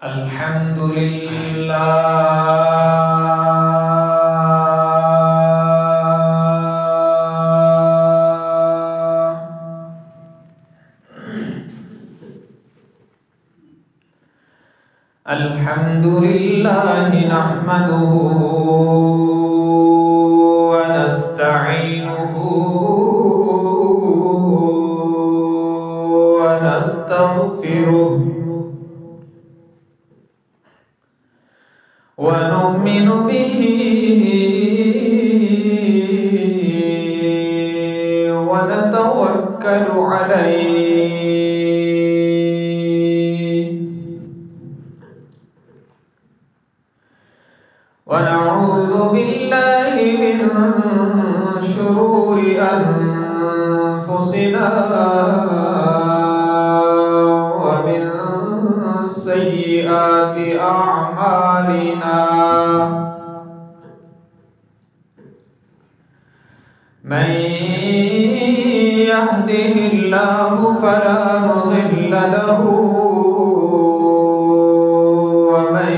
الحمد لله الحمد لله نحمده ونستعينه ونستغفره ونؤمن به ونتوكل عليه ونعوذ بالله من شرور أنفسنا ومن سيئات أعمالنا من يهده الله فلا مضل له ومن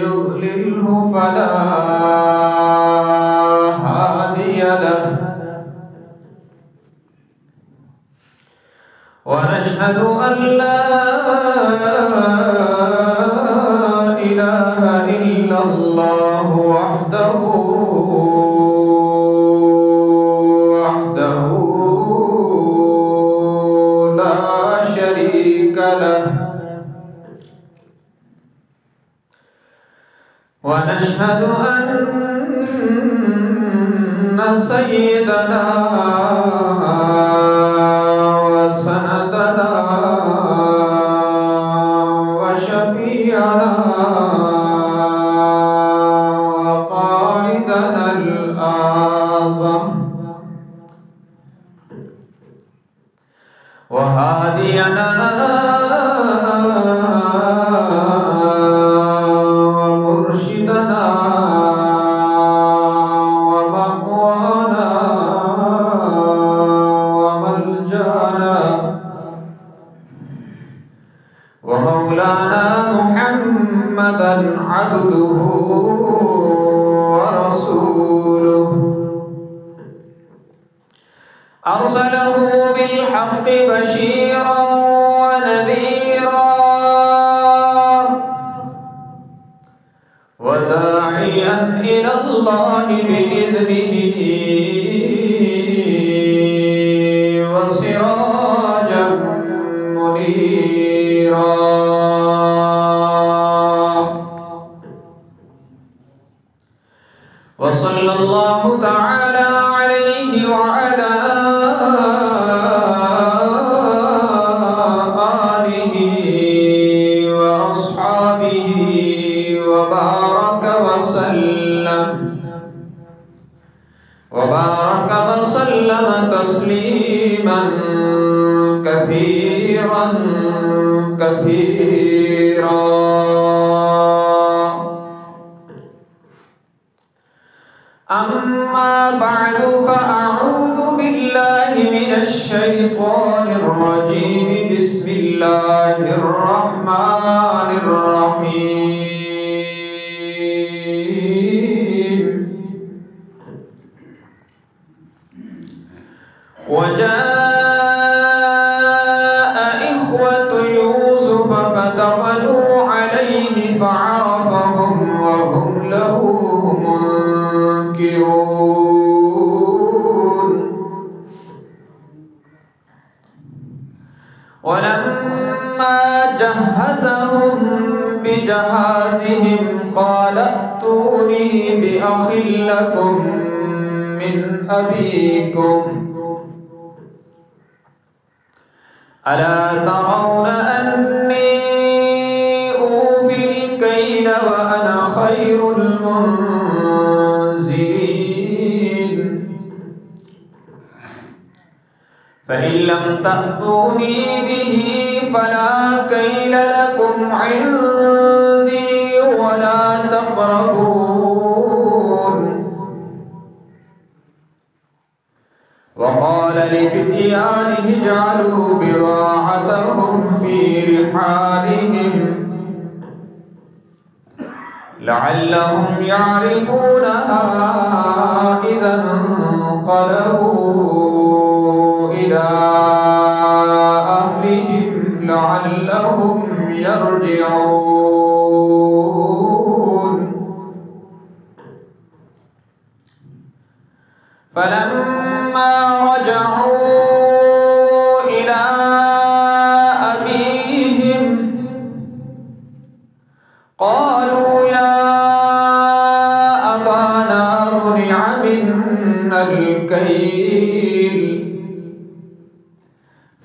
يضلله فلا هادي له ونشهد أن لا إله إلا الله وحده لا شريك له ونشهد أن سيدنا وسندنا وشفيعنا وقائدنا الأعظم وهادينا ومرشدنا ومأوانا وملجأنا ومولانا محمدا عبده ورسوله أرسله بالحق بشيرا ونذيرا وداعيا إلى الله بإذنه وسراجا منيرا وصلى الله تعالى عليه وعلى آله وأصحابه وبارك وسلم تسليما كثيرا كثيرا. أما بعد فأعوذ بالله من الشيطان الرجيم بسم الله الرحمن الرحيم. وجاء إخوة يوسف فدخلوا عليه فعرفهم وهم له منكرون. ولما جهزهم بجهازهم قال ائتوني بأخ لكم من أبيكم ألا ترون أني أوفي الكيل وأنا خير المنزلين فإن لم تأتوني به فلا كيل لكم عندي ولا تقربون. وقال قال لفتيانه اجعلوا بضاعتهم في رحالهم لعلهم يعرفونها إذا انقلبوا إلى أهلهم لعلهم يرجعون فلما رجعوا إلى أبيهم قالوا يا أبانا منع منا الكيل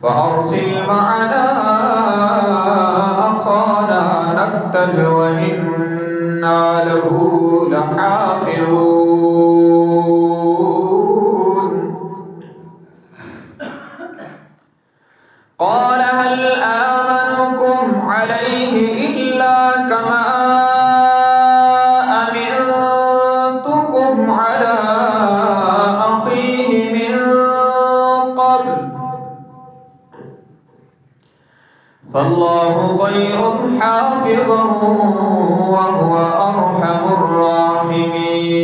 فأرسل معنا أخانا نكتل وإنا له لحافظون قال هل آمنكم عليه إلا كما أمنتكم على أخيه من قبل فالله خير حافظا وهو أرحم الراحمين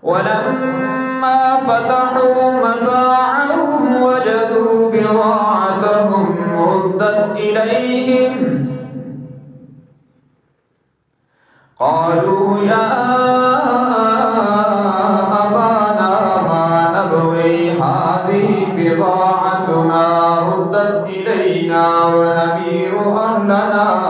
ولما فتحوا متاعهم وجدوا بضاعتهم ردت إليهم قالوا يا أبانا ما نبغي هذه بضاعتنا ردت إلينا ونمير أهلنا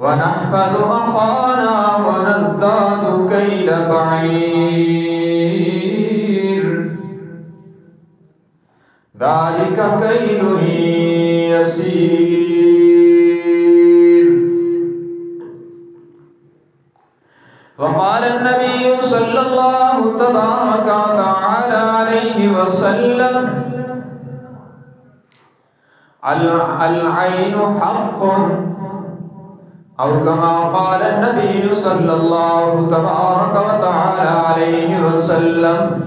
ونحفظ أخانا ونزداد كيل بعير ذلك كيل يسير وقال النبي صلى الله تبارك وتعالى عليه وسلم العين حق أو كما قال النبي صلى الله تبارك وتعالى عليه وسلم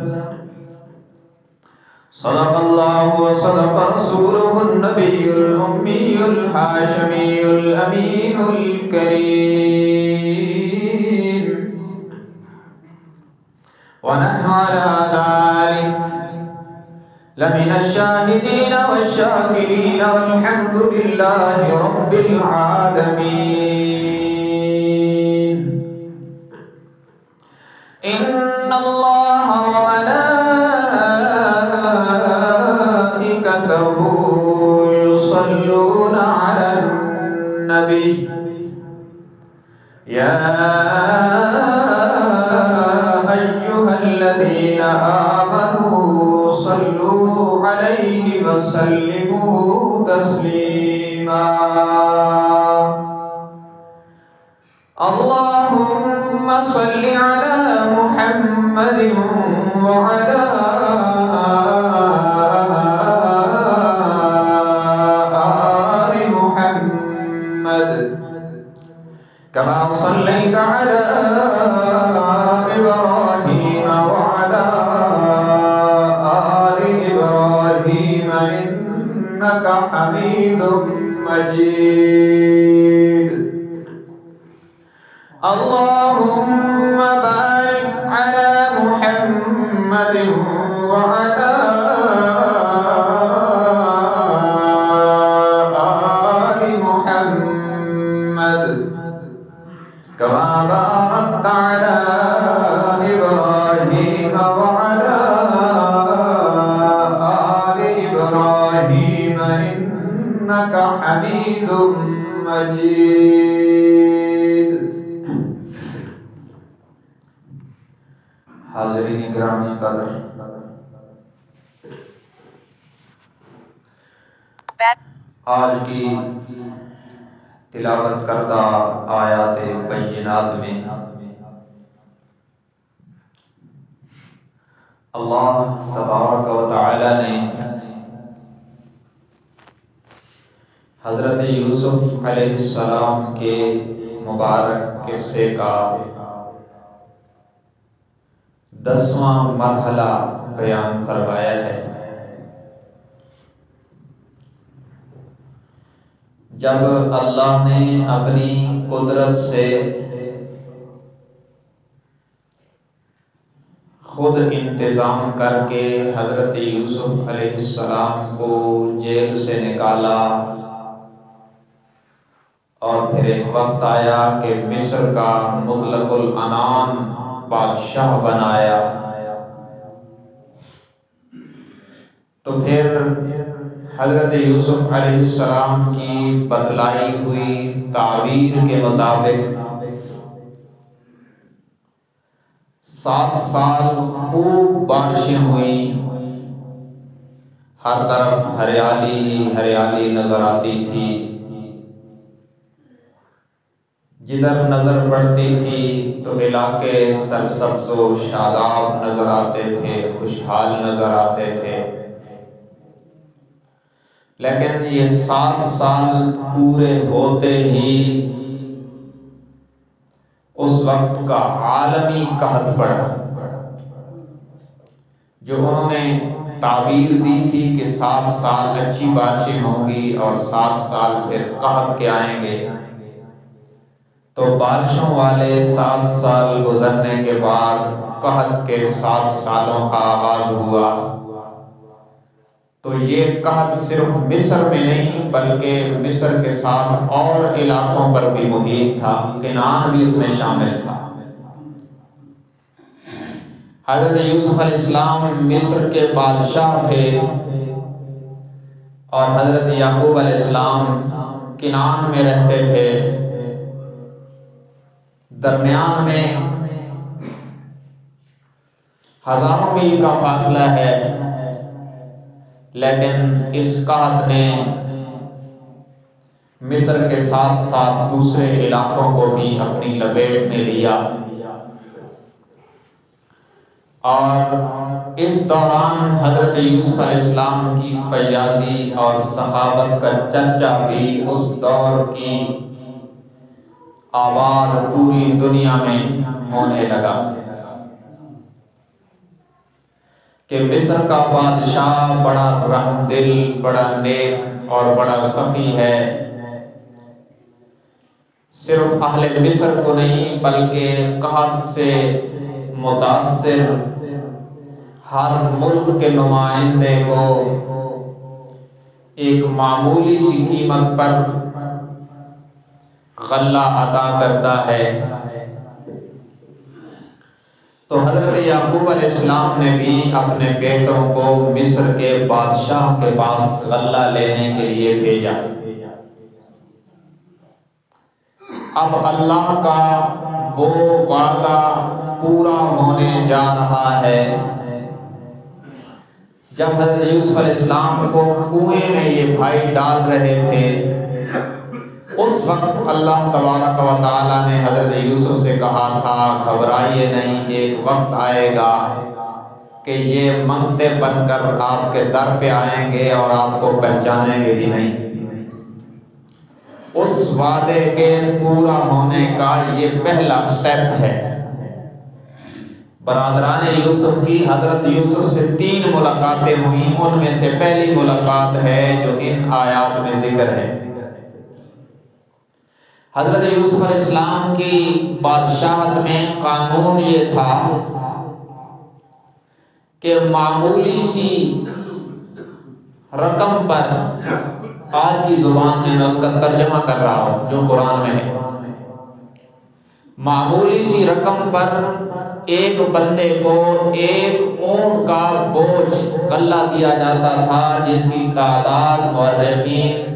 صدق الله وصدق رسوله النبي الأمي الهاشمي الأمين الكريم ونحن على ذلك لمن الشاهدين والشاكرين والحمد لله رب العالمين إن الله وملائكته يصلون على النبي يا أيها الذين آمنوا صلوا عليه وسلموا تسليما اللهم صل على محمد وعلى آل محمد كما صليت على إبراهيم وعلى آل إبراهيم إنك حميد مجيد اللهم بارك على محمد وعلى آل محمد كما باركت على إبراهيم وعلى آل إبراهيم إنك حميد مجيد حاضرین گرامی قدر آج کی تلاوت کردہ آیات بینات میں اللہ تبارک و تعالی نے حضرت یوسف علیہ السلام کے مبارک قصے کا 10واں مرحلہ بیان فرمایا ہے۔ جب اللہ نے اپنی قدرت سے خود انتظام کر کے حضرت یوسف علیہ السلام کو جیل سے نکالا اور پھر ایک وقت آیا کہ مصر کا مطلق العنان بادشاہ بنایا، تو پھر حضرت یوسف علیہ السلام کی بتلائی ہوئی تعبیر کے مطابق 7 سال خوب بارشیں ہوئیں، ہر طرف ہریالی ہی ہریالی نظر آتی تھی، جدھر نظر پڑتی تھی تو علاقے سرسبز و شاداب نظر آتے تھے، خوشحال نظر آتے تھے۔ لیکن یہ 7 سال پورے ہوتے ہی اس وقت کا عالمی قحط پڑا، جو انہوں نے تعبیر دی تھی کہ 7 سال اچھی بارشیں ہوں گی اور 7 سال پھر قحط کے آئیں گے، تو بارشوں والے 7 سال گزرنے کے بعد قحط کے 7 سالوں کا آغاز ہوا۔ تو یہ قحط صرف مصر میں نہیں بلکہ مصر کے ساتھ اور علاقوں پر بھی محیط تھا، کنعان بھی اس میں شامل تھا۔ حضرت یوسف علیہ السلام مصر کے بادشاہ تھے اور حضرت یعقوب علیہ السلام کنعان میں رہتے تھے۔ درمیان میں ہزاروں میل کا فاصلہ ہے، لیکن اس قحط نے مصر کے ساتھ ساتھ دوسرے علاقوں کو بھی اپنی لپیٹ میں لیا، اور اس دوران حضرت یوسف علیہ السلام کی فیاضی اور سخاوت کا چرچا بھی اس دور کی آباد پوری دنیا میں ہونے لگا کہ مصر کا بادشاہ بڑا رحم دل، بڑا نیک اور بڑا سخی ہے۔ صرف اہل مصر کو نہیں بلکہ قحط سے متاثر ہر ملک کے نمائندے کو ایک معمولی سی قیمت پر غلہ عطا کرتا ہے۔ تو حضرت یعقوب علیہ السلام نے بھی اپنے بیٹوں کو مصر کے بادشاہ کے پاس غلہ لینے کے لیے بھیجا۔ اب اللہ کا وہ وعدہ پورا ہونے جا رہا ہے۔ جب حضرت یوسف علیہ السلام کو کنویں میں یہ بھائی ڈال رہے تھے، اس وقت اللہ تبارک و تعالیٰ نے حضرت یوسف سے کہا تھا، گھبرائیے نہیں، ایک وقت آئے گا کہ یہ منگتے بن کر آپ کے در پہ آئیں گے اور آپ کو پہچانیں گے بھی نہیں۔ اس وعدے کے پورا ہونے کا یہ پہلا سٹیپ ہے۔ برادران یوسف کی حضرت یوسف سے 3 ملاقاتیں ہوئیں، ان میں سے پہلی ملاقات ہے جو ان آیات میں ذکر ہے۔ حضرت یوسف علیہ السلام کی بادشاہت میں قانون یہ تھا کہ معمولی سی رقم پر، آج کی زبان میں اس کا ترجمہ کر رہا ہوں جو قرآن میں ہے، معمولی سی رقم پر ایک بندے کو ایک اونٹ کا بوجھ غلہ دیا جاتا تھا، جس کی تعداد مورخین،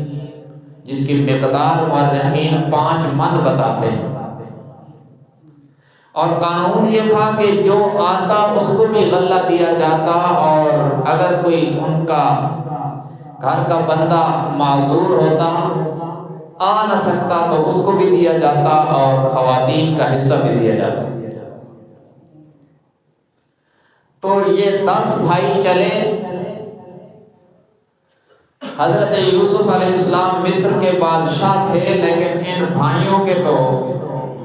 جس کی مقدار مورخین 5 من بتاتے ہیں۔ اور قانون یہ تھا کہ جو آتا اس کو بھی غلہ دیا جاتا، اور اگر کوئی ان کا گھر کا بندہ معذور ہوتا، آ نہ سکتا، تو اس کو بھی دیا جاتا اور خواتین کا حصہ بھی دیا جاتا۔ تو یہ 10 بھائی چلے حضرت یوسف علیہ السلام مصر کے بادشاہ تھے، لیکن ان بھائیوں کے تو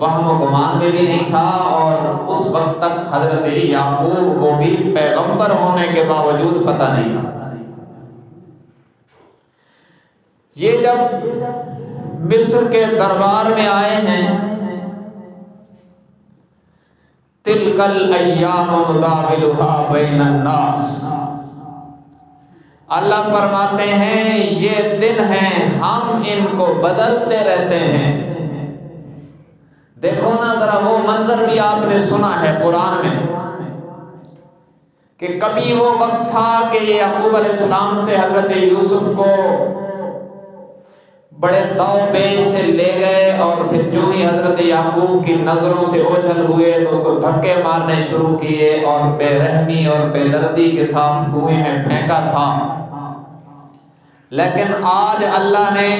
وہم و گمان میں بھی نہیں تھا، اور اس وقت تک حضرت یعقوب کو بھی پیغمبر ہونے کے باوجود پتہ نہیں تھا۔ یہ جب مصر کے دربار میں آئے ہیں، تلک الایام نداولها بین الناس، اللہ فرماتے ہیں یہ دن ہیں ہم ان کو بدلتے رہتے ہیں۔ دیکھو نا ذرا وہ منظر بھی آپ نے سنا ہے قرآن میں کہ کبھی وہ وقت تھا کہ یعقوب علیہ السلام سے حضرت یوسف کو بڑے داؤ پیش سے لے گئے، اور پھر جو ہی حضرت یعقوب کی نظروں سے اوجھل ہوئے تو اس کو دھکے مارنے شروع کیے اور بے رحمی اور بے دردی کے ساتھ کنویں میں پھینکا تھا۔ لیکن آج اللہ نے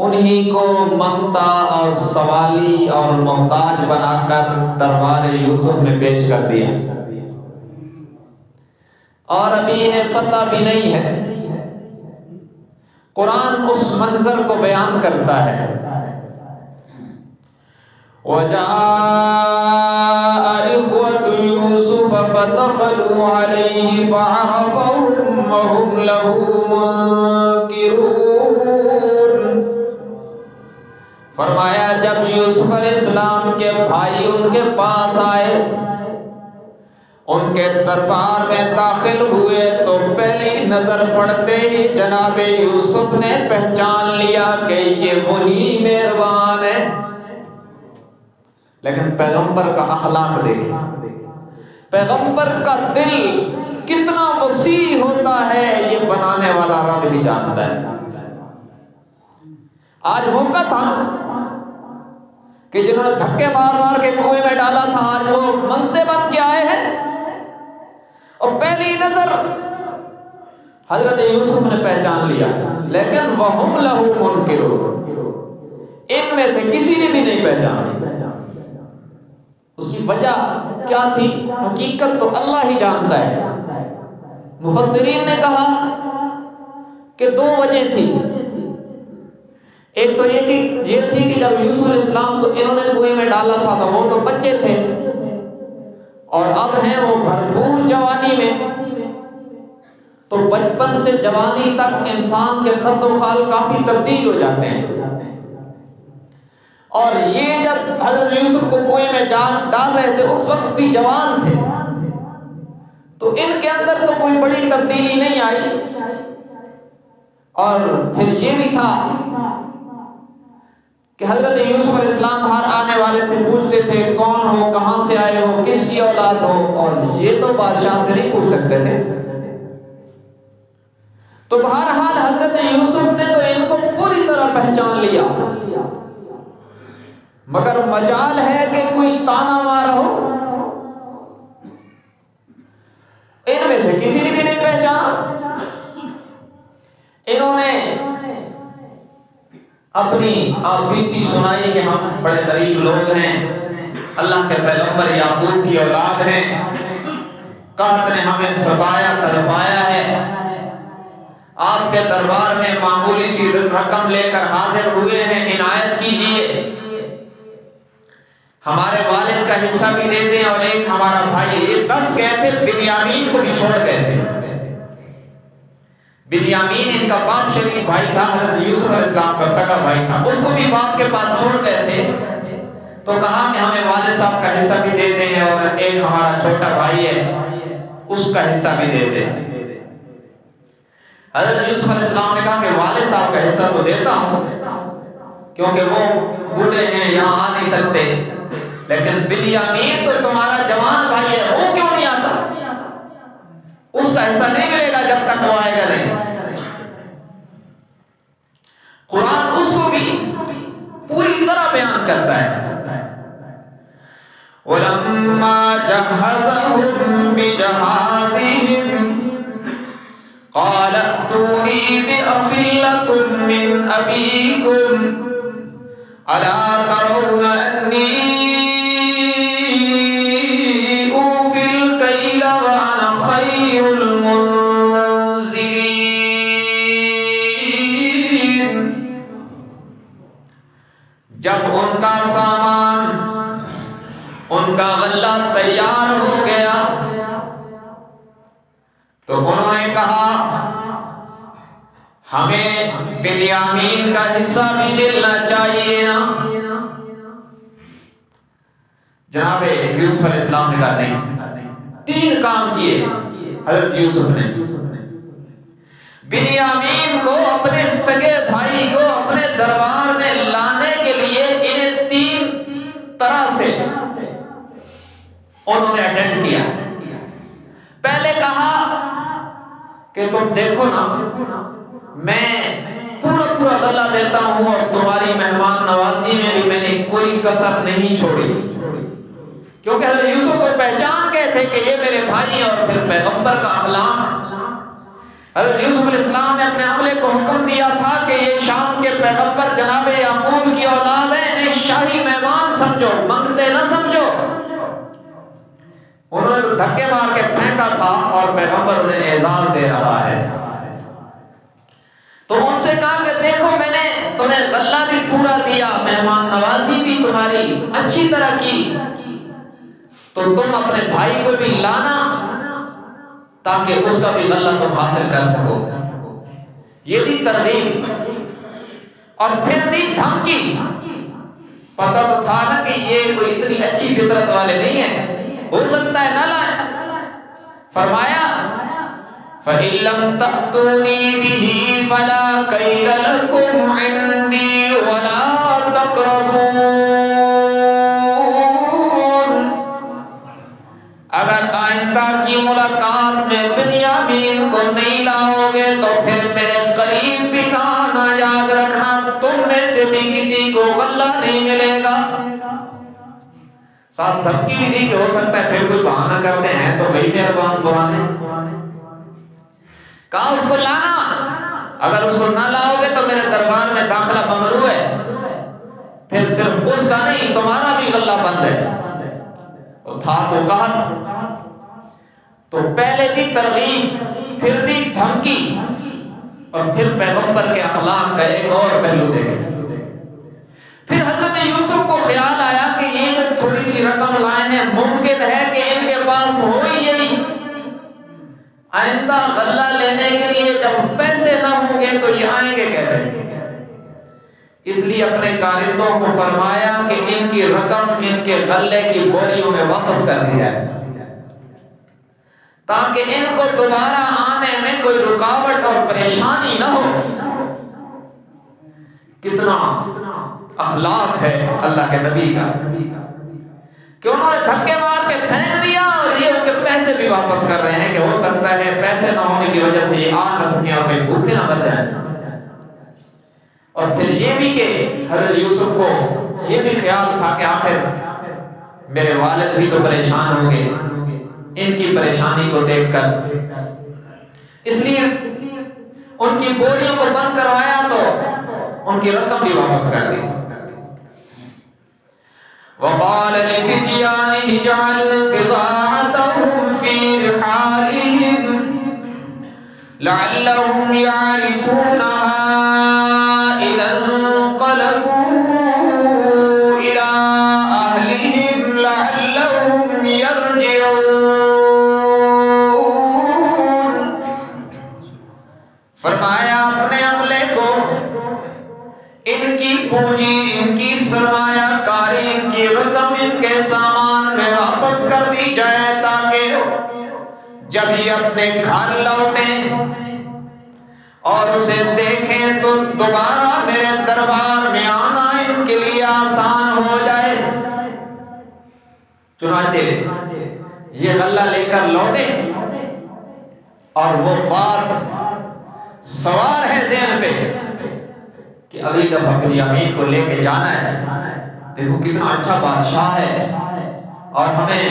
انہی کو منگتا اور سوالی اور محتاج بنا کر دربار یوسف میں پیش کر دیا، اور ابھی انہیں پتہ بھی نہیں ہے۔ قرآن اس منظر کو بیان کرتا ہے، وَجَاءَ إِخْوَةُ يُوسُفَ فَدَخَلُوا عَلَيْهِ فَعَرَفَهُمْ وَهُمْ لَهُ مُنْكِرُونَ۔ فرمایا جب یوسف علیہ السلام کے بھائی ان کے پاس آئے، ان کے دربار میں داخل ہوئے، تو پہلی نظر پڑتے ہی جناب یوسف نے پہچان لیا کہ یہ وہی مہربان ہے۔ لیکن پیغمبر کا اخلاق دیکھیں، پیغمبر کا دل کتنا وسیع ہوتا ہے یہ بنانے والا رب ہی جانتا ہے۔ آج موقع تھا کہ جنہوں نے دھکے مار مار کے کنویں میں ڈالا تھا، آج وہ منگتے بن کے آئے ہیں، اور پہلی نظر حضرت یوسف نے پہچان لیا، لیکن وَهُمْ لَهُ مُنْكِرُونَ، ان میں سے کسی نے بھی نہیں پہچانا۔ اس کی وجہ کیا تھی؟ حقیقت تو اللہ ہی جانتا ہے۔ مفسرین نے کہا کہ دو وجہ تھی۔ ایک تو یہ تھی کہ جب یوسف علیہ السلام کو انہوں نے کنویں میں ڈالا تھا تو وہ تو بچے تھے، اور اب ہیں وہ بھرپور جوانی میں، تو بچپن سے جوانی تک انسان کے خط و خال کافی تبدیل ہو جاتے ہیں، اور یہ جب حضرت یوسف کو کنویں میں ڈال رہے تھے اس وقت بھی جوان تھے، تو ان کے اندر تو کوئی بڑی تبدیلی نہیں آئی۔ اور پھر یہ بھی تھا کہ حضرت یوسف علیہ السلام ہر آنے والے سے پوچھتے تھے کون ہو، کہاں سے آئے ہو، کس کی اولاد ہو، اور یہ تو بادشاہ سے نہیں پوچھ سکتے تھے۔ تو بہرحال حضرت یوسف نے تو ان کو پوری طرح پہچان لیا، مگر مجال ہے کہ کوئی تانا مارا ہو، ان میں سے کسی نے بھی نہیں پہچانا۔ انہوں نے اپنی آپ بیتی سنائی کہ ہم بڑے غریب لوگ ہیں، اللہ کے پیغمبر یعقوب کی اولاد ہیں، قحط نے ہمیں ستایا تڑپایا ہے، آپ کے دربار میں معمولی سی رقم لے کر حاضر ہوئے ہیں، عنایت کیجئے، ہمارے والد کا حصہ بھی دے دیں، اور ایک ہمارا بھائی، یہ 10 گئے تھے، بنیامین کو بھی چھوڑ گئے تھے۔ بنیامین ان کا باپ شریک بھائی تھا، حضرت یوسف علیہ السلام کا سگا بھائی تھا، اس کو بھی باپ کے پاس چھوڑ گئے تھے، تو کہا کہ ہمیں والد صاحب کا حصہ بھی دے دیں، اور ایک ہمارا چھوٹا بھائی ہے اس کا حصہ بھی دے دیں۔ حضرت یوسف علیہ السلام نے کہا کہ والد صاحب کا حصہ تو دیتا ہوں کیونکہ وہ بوڑھے ہیں، یہاں آ نہیں سکتے، لیکن بنیامین تو تمہارا جوان بھائی ہے، وہ کیوں نہیں آتا؟ اس کا حصہ نہیں ملے گا جب تک وہ آئے گا نہیں۔ قرآن اس کو بھی پوری طرح بیان کرتا ہے۔ وَلَمَّا جَهَّزَهُم بِجَهَازِهِمْ قَالَ ائْتُونِي بِأَخٍ لَّكُم مِّنْ أَبِيكُمْ أَلَا تَرَوْنَ أَنِّي أُوفِي الْكَيْلَ وَأَنَا خَيْرُ الْمُنزِلِينَ۔ جب ان کا سامان، ان کا غلہ تیار ہو گیا تو انہوں نے کہا ہمیں بنیامین کا حصہ بھی ملنا چاہیے نا۔ جناب یوسف علیہ السلام نے کہا نہیں، 3 کام کیے حضرت یوسف نے۔ بنیامین کو، اپنے سگے بھائی کو اپنے دربار میں لانے کے لیے انہیں 3 طرح سے انہوں نے اٹینڈ کیا۔ پہلے کہا کہ تم دیکھو نا، میں پورا غلہ دیتا ہوں اور تمہاری مہمان نوازی میں بھی میں نے کوئی کسر نہیں چھوڑی، کیونکہ حضرت یوسف کو پہچان گئے تھے کہ یہ میرے بھائی اور پھر پیغمبر کا اخلاق۔ حضرت یوسف علیہ السلام نے اپنے عملے کو حکم دیا تھا کہ یہ شام کے پیغمبر جناب یعقوب کی اولاد ہیں، انہیں شاہی مہمان سمجھو، منگتے نہ سمجھو۔ انہوں نے تو دھکے مار کے پھینکا تھا اور پیغمبر انہیں اعزاز دے رہا ہے۔ تو ان سے کہا کہ دیکھو میں نے تمہیں غلہ بھی پورا دیا، مہمان نوازی بھی تمہاری اچھی طرح کی، تو تم اپنے بھائی کو بھی لانا تاکہ اس کا بھی غلہ تم حاصل کر سکو۔ یہ دی ترغیب اور پھر دی دھمکی۔ پتہ تو تھا نا کہ یہ کوئی اتنی اچھی فطرت والے نہیں ہیں، ہو سکتا ہے نہ لائیں۔ فرمایا فَإِن لَّمْ تَأْتُونِي بِهِ فَلَا كَيْلَ لَكُمْ عِندِي وَلَا تَقْرَبُونِ۔ اگر آئندہ کی ملاقات میں بنیامین کو نہیں لاؤ گے تو پھر میرے قریب بھی نہ آنا، یاد رکھنا تم میں سے بھی کسی کو غلہ نہیں ملے گا۔ ساتھ دھمکی بھی دی کہ ہو سکتا ہے پھر کوئی بہانہ کرتے ہیں تو وہی مہربان قرآن۔ کہا اس کو لانا، اگر اس کو نہ لاؤ گے تو میرے دربار میں داخلہ ممنوع ہے، پھر صرف اس کا نہیں تمہارا بھی غلہ بند ہے۔ تھا تو کہا، تو پہلے دی ترغیب، پھر دی دھمکی، اور پھر پیغمبر کے اخلاق کا ایک اور پہلو دیکھیں۔ پھر حضرت یوسف کو خیال آیا کہ یہ جو تھوڑی سی رقم لائے ہیں ممکن ہے کہ ان کے پاس ہو ہی یہی، آئندہ غلہ لینے کے لیے جب پیسے نہ ہوں گے تو یہ آئیں گے کیسے؟ اس لیے اپنے کارندوں کو فرمایا کہ ان کی رقم ان کے غلے کی بوریوں میں واپس کر دیا ہے تاکہ ان کو دوبارہ آنے میں کوئی رکاوٹ اور پریشانی نہ ہو۔ کتنا اخلاق ہے اللہ کے نبی کا کہ انہوں نے دھکے مار کے پھینک دیا اور یہ ان کے پیسے بھی واپس کر رہے ہیں کہ ہو سکتا ہے پیسے نہ ہونے کی وجہ سے یہ آ نہ سکیں اور کہیں بھوکے نہ مر جائیں۔ اور پھر یہ بھی کہ حضرت یوسف کو یہ بھی خیال تھا کہ آخر میرے والد بھی تو پریشان ہوں گے ان کی پریشانی کو دیکھ کر، اس لیے ان کی بوریوں کو بند کروایا تو ان کی رقم بھی واپس کر دی۔ وَقَالَ لِفِتْيَانِهِ اجْعَلُوا بِضَاعَتَهُمْ فِي رِحَالِهِمْ لَعَلَّهُمْ يَعْرِفُونَهَا إِذَا انقَلَبُوا إِلَىٰ أَهْلِهِمْ لَعَلَّهُمْ يَرْجِعُونَ۔ فرمایا اپنے عملے کو، ان کی پونجی، ان کی سرمایہ کاری، ان کی رقم، ان کے سامان میں واپس کر دی جائے تاکہ جب یہ اپنے گھر لوٹیں اور اسے دیکھیں تو دوبارہ میرے دربار میں آنا ان کے لیے آسان ہو جائے۔ چنانچہ یہ غلہ لے کر لوٹے اور وہ بات سوار ہے ذہن پہ کہ اگلی دفعہ بنیامین کو لے کے جانا ہے، دیکھو کتنا اچھا بادشاہ ہے اور ہمیں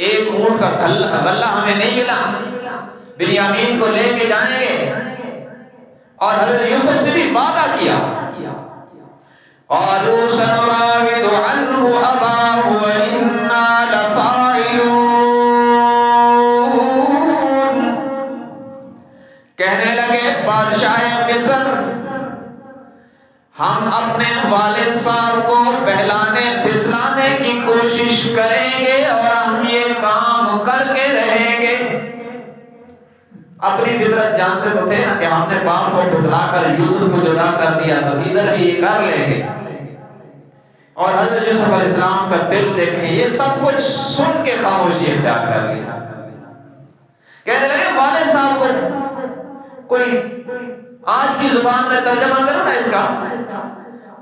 ایک اونٹ کا غلہ ہمیں نہیں ملا، بنیامین کو لے کے جائیں گے۔ اور حضرت یوسف سے بھی وعدہ کیا، قالوا سنراود عنه أباه وإنا لفاعلون۔ کہنے لگے بادشاہ مصر، ہم اپنے والد صاحب کو بہلانے پھسلانے کی کوشش کریں گے اور ہم یہ کام کر کے رہیں گے۔ اپنی فطرت جانتے تو تھے نا کہ ہم نے باپ کو پھسلا کر یوسف کو جدا کر دیا تو ادھر بھی یہ کر لیں گے۔ اور حضرت یوسف علیہ السلام کا دل دیکھیں، یہ سب کچھ سن کے خاموشی اختیار کر لیا۔ کہنے لگے والد صاحب کو کوئی آج کی زبان میں ترجمہ کرو نا اس کا،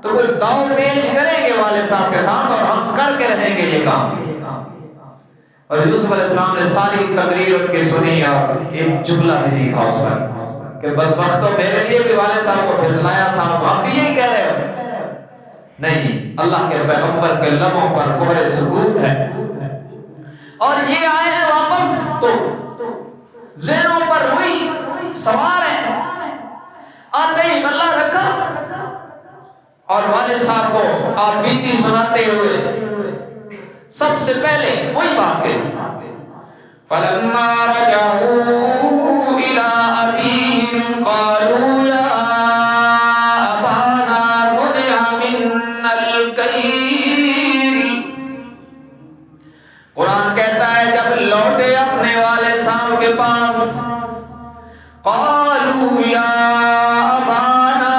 تو کوئی داؤ پیش کریں گے والد صاحب کے ساتھ اور ہم کر کے رہیں گے یہ کام۔ اور یوسف علیہ السلام نے ساری تقریر ان کی سنی اور ایک جملہ بھی لکھا اس پر کہ بدبختو میرے لیے بھی والد صاحب کو پھسلایا تھا، آپ بھی یہی کہہ رہے ہو؟ نہیں، اللہ کے پیغمبر کے لبوں پر مہر سکوت ہے اور یہ آئے ہیں واپس تو ذہنوں پر روئی سوار ہے۔ آتے ہی غلہ رکھا اور والد صاحب کو آپ بیتی سناتے ہوئے سب سے پہلے وہی بات کہی، فَلَمَّا رَجَعُوا إِلَىٰ أَبِيهِمْ قَالُوا يَا أَبَانَا مُنِعَ مِنَّا الْكَيْلُ۔ قرآن کہتا ہے جب لوٹے اپنے والد صاحب کے پاس، قَالُوا يَا أَبَانَا،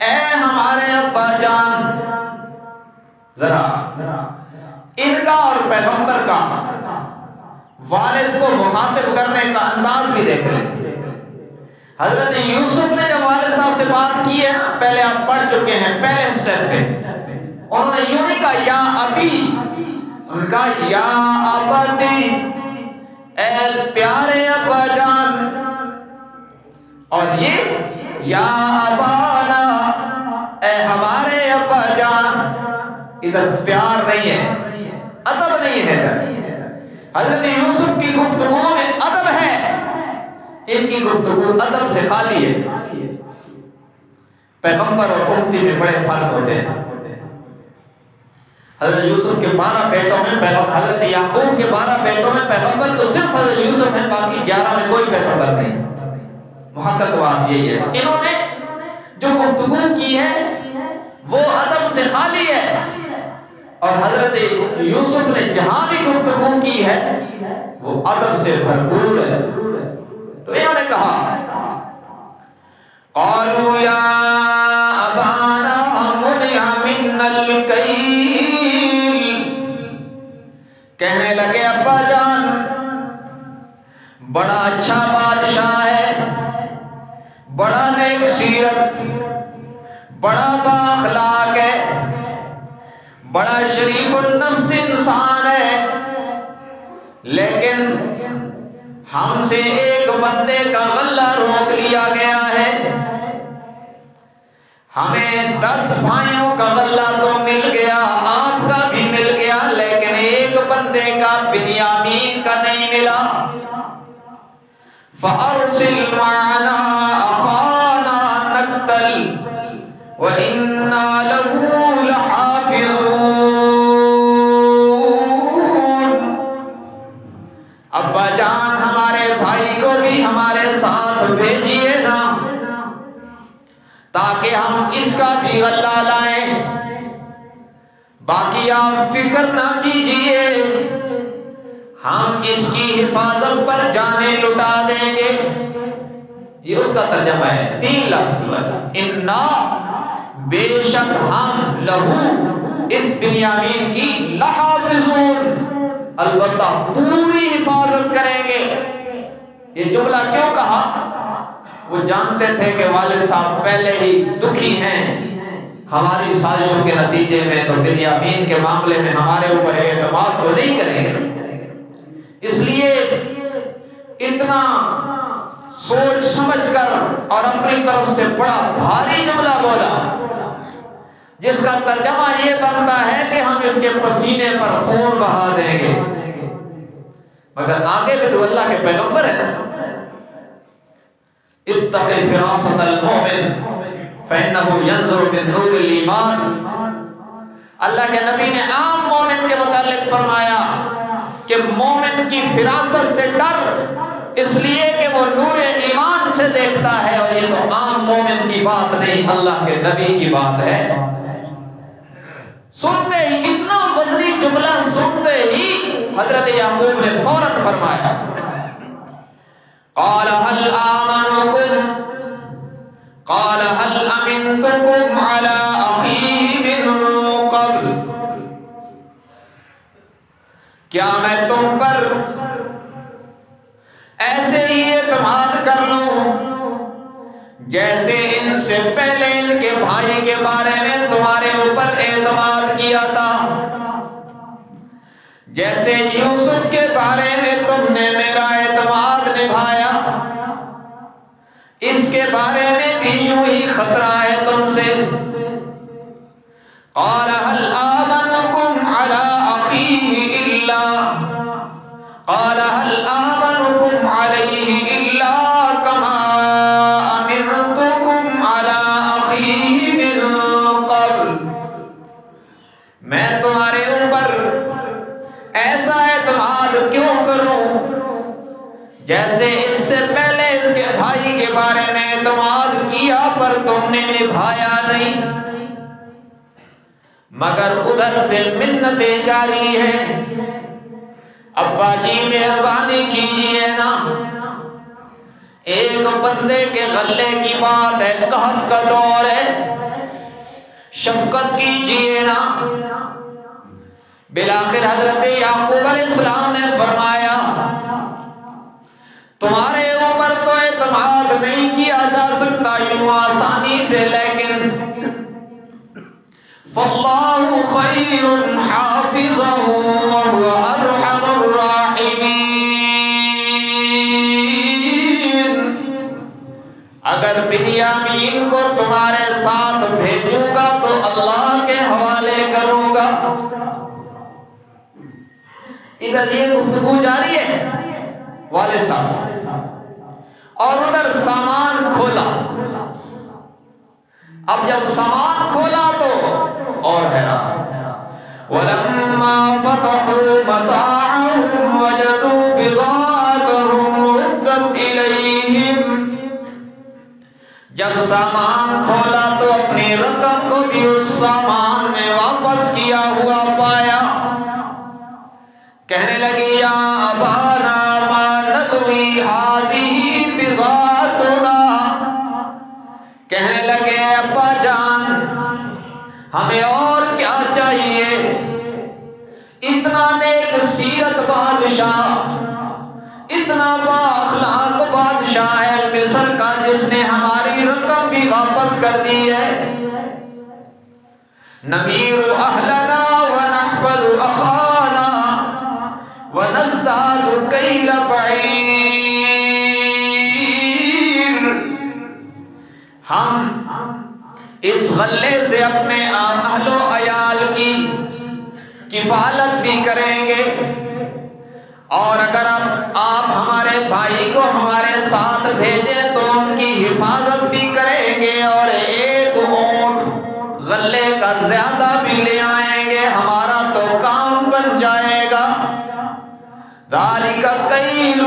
اے ہمارے ابا جان۔ ذرا ان کا اور پیغمبر کا والد کو مخاطب کرنے کا انداز بھی دیکھ لیں۔ حضرت یوسف نے جب والد صاحب سے بات کی ہے نا، پہلے آپ پڑھ چکے ہیں پہلے سٹیپ پہ، انہوں نے یوں نہیں کہا یا ابی، ان کا یا ابتی، اے پیارے ابا جان، اور یہ یا ابانا، اے ہمارے ابا جان۔ ادھر پیار نہیں ہے، ادب نہیں ہے ادھر۔ حضرت یوسف کی گفتگو میں ادب ہے، ان کی گفتگو ادب سے خالی ہے۔ پیغمبر اور امتی میں بڑے فرق ہوتے ہیں۔ حضرت یوسف کے 12 بیٹوں میں حضرت یعقوب کے 12 بیٹوں میں پیغمبر تو صرف حضرت یوسف ہیں، باقی 11 میں کوئی پیغمبر نہیں۔ محقق بات یہی ہے، انہوں نے جو گفتگو کی ہے وہ ادب سے خالی ہے، اور حضرت یوسف نے جہاں بھی گفتگو کی ہے وہ ادب سے بھرپور ہے۔ تو انہوں نے کہا قالوا یا ابانا منع منا الکیل، کہنے لگے ابا جان بڑا اچھا بادشاہ ہے، بڑا نیک سیرت، بڑا با اخلاق ہے، بڑا شریف النفس انسان ہے، لیکن ہم سے ایک بندے کا غلہ روک لیا گیا ہے۔ ہمیں 10 بھائیوں کا غلہ تو مل گیا، آپ کا بھی مل گیا، لیکن ایک بندے کا بنیامین کا نہیں ملا۔ فَأَرْسِلْ مَعَنَا أَخَانَا نَقْتَلْ وَإِنَّا لَهُ لَحَافِظُونَ۔ ابا جان ہمارے بھائی کو بھی ہمارے ساتھ بھیجیے نا، تاکہ ہم اس کا بھی غلہ لائیں، باقی آپ فکر نہ کیجئے، ہم اس کی حفاظت پر جانیں لٹا دیں گے۔ یہ اس کا ترجمہ ہے، 3 لفظ، انا، بے شک ہم، لہو، اس بنیامین کی، لحافظون، البتہ پوری حفاظت کریں گے۔ یہ جملہ کیوں کہا؟ وہ جانتے تھے کہ والد صاحب پہلے ہی دکھی ہیں ہماری سازشوں کے نتیجے میں، تو بنیامین کے معاملے میں ہمارے اوپر اعتماد تو نہیں کریں گے، اس لیے اتنا سوچ سمجھ کر اور اپنی طرف سے بڑا بھاری جملہ بولا، جس کا ترجمہ یہ بنتا ہے کہ ہم اس کے پسینے پر خون بہا دیں گے۔ مگر آگے بھی تو اللہ کے پیغمبر ہیں، اتق فراست المؤمن فإنه ينظر من نور الایمان۔ اللہ کے نبی نے عام مومن کے متعلق فرمایا کہ مومن کی فراست سے ڈر، اس لیے کہ وہ نور ایمان سے دیکھتا ہے، اور یہ تو عام مومن کی بات نہیں، اللہ کے نبی کی بات ہے۔ سنتے ہی اتنا وزنی جملہ سنتے ہی حضرت یعقوب نے فوراً فرمایا قال هل آمنكم قال هل امنتكم على اخيه من قبل، کیا میں تم پر ایسے ہی اعتماد کر لوں جیسے ان سے پہلے ان کے بھائی کے بارے میں تمہارے اوپر اعتماد کیا تھا، جیسے یوسف کے بارے میں تم نے میرا اعتماد نبھایا، اس کے بارے میں بھی یوں ہی خطرہ ہے تم سے۔ قال هل آمنكم على أخيه إلا قال هل آمنكم عليه إلا كما أمنتكم على أخيه من قبل، میں تمہارے اوپر ایسا اعتماد کیوں کروں جیسے اس سے پہلے اس کے بھائی کے بارے میں اعتماد کیا پر تم نے نبھایا نہیں۔ مگر ادھر سے منتیں جاری ہیں، ابا جی مہربانی کیجئے نا، ایک بندے کے غلے کی بات ہے، قحط کا دور ہے، شفقت کیجئے نا۔ بالآخر حضرت یعقوب علیہ السلام نے فرمایا تمہارے اوپر تو اعتماد نہیں کیا جا سکتا یوں آسانی سے، لیکن فاللہ خیر حافظا وهو ارحم الراحمین، اگر بنیامین کو تمہارے ساتھ بھیجوں گا تو اللہ کے حوالے کروں گا۔ ادھر یہ گفتگو جاری ہے والد صاحب سے، اور ادھر سامان کھولا۔ اب جب سامان کھولا تو اور حیران، وَلَمَّا فَتَحُوا مَتَاعَهُمْ وَجَدُوا بِضَاعَتَهُمْ رُدَّتْ إِلَيْهِمْ، جب سامان کھولا تو اپنی رقم کو بھی اس سامان میں واپس کیا ہوا پایا۔ کہنے لگی یا ابانا ما نبغی هذه بضاعتنا، کہنے لگے ابا جان ہمیں اور کیا چاہیے، اتنا نیک سیرت بادشاہ، اتنا با اخلاق بادشاہ ہے مصر کا جس نے ہماری رقم بھی واپس کر دی ہے۔ نمیر اہلنا ونحفظ اخانا وَنَزْدَادُ كَيْلَ بَعِيرٍ، ہم اس غلے سے اپنے اہل و عیال کی کفالت بھی کریں گے، اور اگر آپ ہمارے بھائی کو ہمارے ساتھ بھیجیں تو ان کی حفاظت بھی کریں گے، اور ایک اونٹ غلے کا زیادہ بھی لے آئیں گے، ہمارا تو کام بن جائے گا۔ ذالک کیل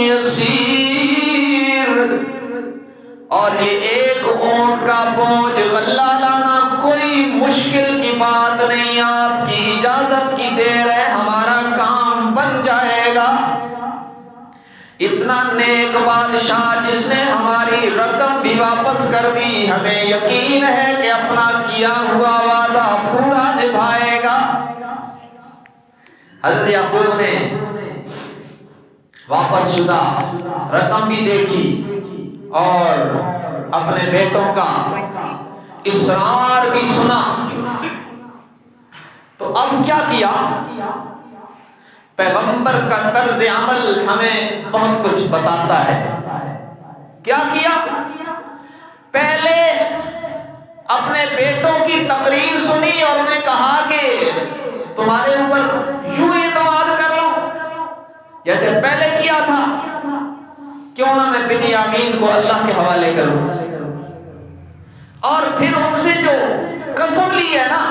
یسیر، اور یہ ایک اونٹ کا بوجھ غلہ لانا کوئی مشکل کی بات نہیں، آپ کی اجازت کی دیر ہے، ہمارا کام بن جائے گا۔ اتنا نیک بادشاہ جس نے ہماری رقم بھی واپس کر دی، ہمیں یقین ہے کہ اپنا کیا ہوا وعدہ پورا نبھائے گا۔ حضرت یعقوب نے واپس شدہ رقم بھی دیکھی اور اپنے بیٹوں کا اصرار بھی سنا، تو اب کیا کیا؟ پیغمبر کا طرز عمل ہمیں بہت کچھ بتاتا ہے۔ کیا کیا؟ پہلے اپنے بیٹوں کی تقریر سنی اور انہیں کہا کہ تمہارے اوپر یوں اعتماد کر لو جیسے پہلے کیا تھا، کیوں نہ میں بنیامین کو اللہ کے حوالے کروں۔ اور پھر ان سے جو قسم لی ہے نا،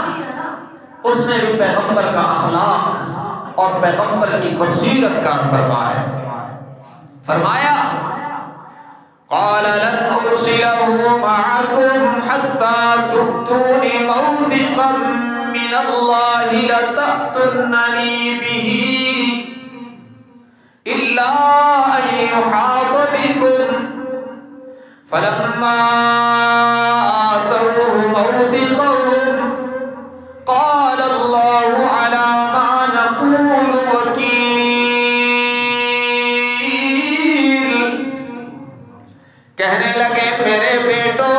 اس میں بھی پیغمبر کا اخلاق اور پیغمبر کی بصیرت کا فرمایا قال لن أرسله معكم حتى تؤتون موثقا من الله لتأتونني به إلا أن يحاط بكم فلما آتوه موثقهم قال الله على ما نقول وكيل. کہنے لگے میرے بیٹو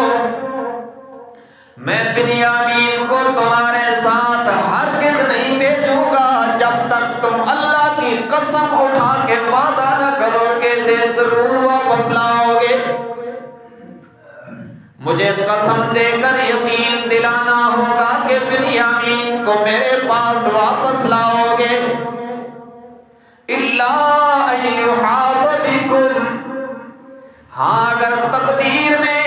میں بنیامین کو تمہارے ساتھ ہرگز نہیں بھیجوں گا جب تک تم اللہ کی قسم اٹھا کے وعدہ نہ کرو کہ اسے ضرور واپس لاؤ گے. مجھے قسم دے کر یقین دلانا ہوگا کہ بنیامین کو میرے پاس واپس لاؤ گے. الا ان یحاط بکم، ہاں اگر تقدیر میں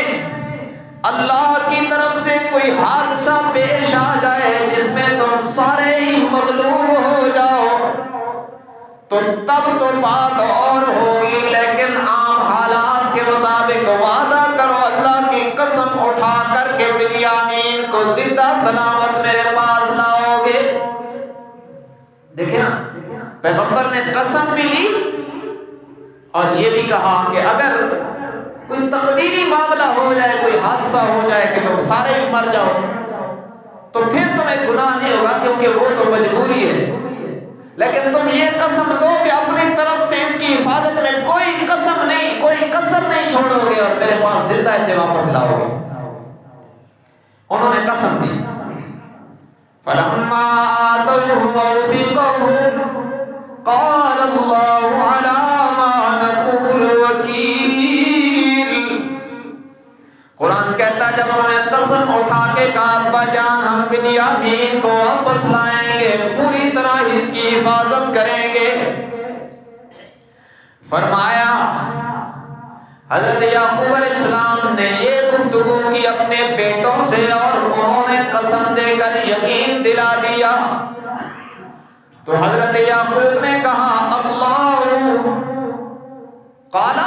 اللہ کی طرف سے کوئی حادثہ پیش آ جائے جس میں تم سارے ہی مغلوب ہو جاؤ تو تب تو بات اور ہوگی، لیکن عام حالات کے مطابق وعدہ کرو اللہ کی قسم اٹھا کر کے بنیامین کو زندہ سلامت میرے پاس لاؤ گے. دیکھیں نا پیغمبر نے قسم بھی لی اور یہ بھی کہا کہ اگر کوئی تقدیری معاملہ ہو جائے، کوئی حادثہ ہو جائے کہ تم سارے ہی مر جاؤ تو پھر تمہیں گناہ نہیں ہوگا کیونکہ وہ تو مجبوری ہے، لیکن تم یہ قسم دو کہ اپنی طرف سے اس کی حفاظت میں کوئی قسم نہیں، کوئی کسر نہیں چھوڑو گے اور میرے پاس زندہ اسے واپس لاؤ گے. انہوں نے قسم دی. فَلَمَّا آتَوْهُ مَوْثِقَهُمْ قَالَ اللَّهُ عَلَى مَا نَقُولُ وَكِيلٌ. قرآن کہتا ہے جب انہوں نے قسم اٹھا کے کہا ابا جان ہم بنیامین کو واپس لائیں گے، پوری طرح اس کی حفاظت کریں گے، فرمایا حضرت یعقوب علیہ السلام نے یہ گفتگو کی اپنے بیٹوں سے اور انہوں نے قسم دے کر یقین دلا دیا. تو حضرت یعقوب نے کہا اللہ قال،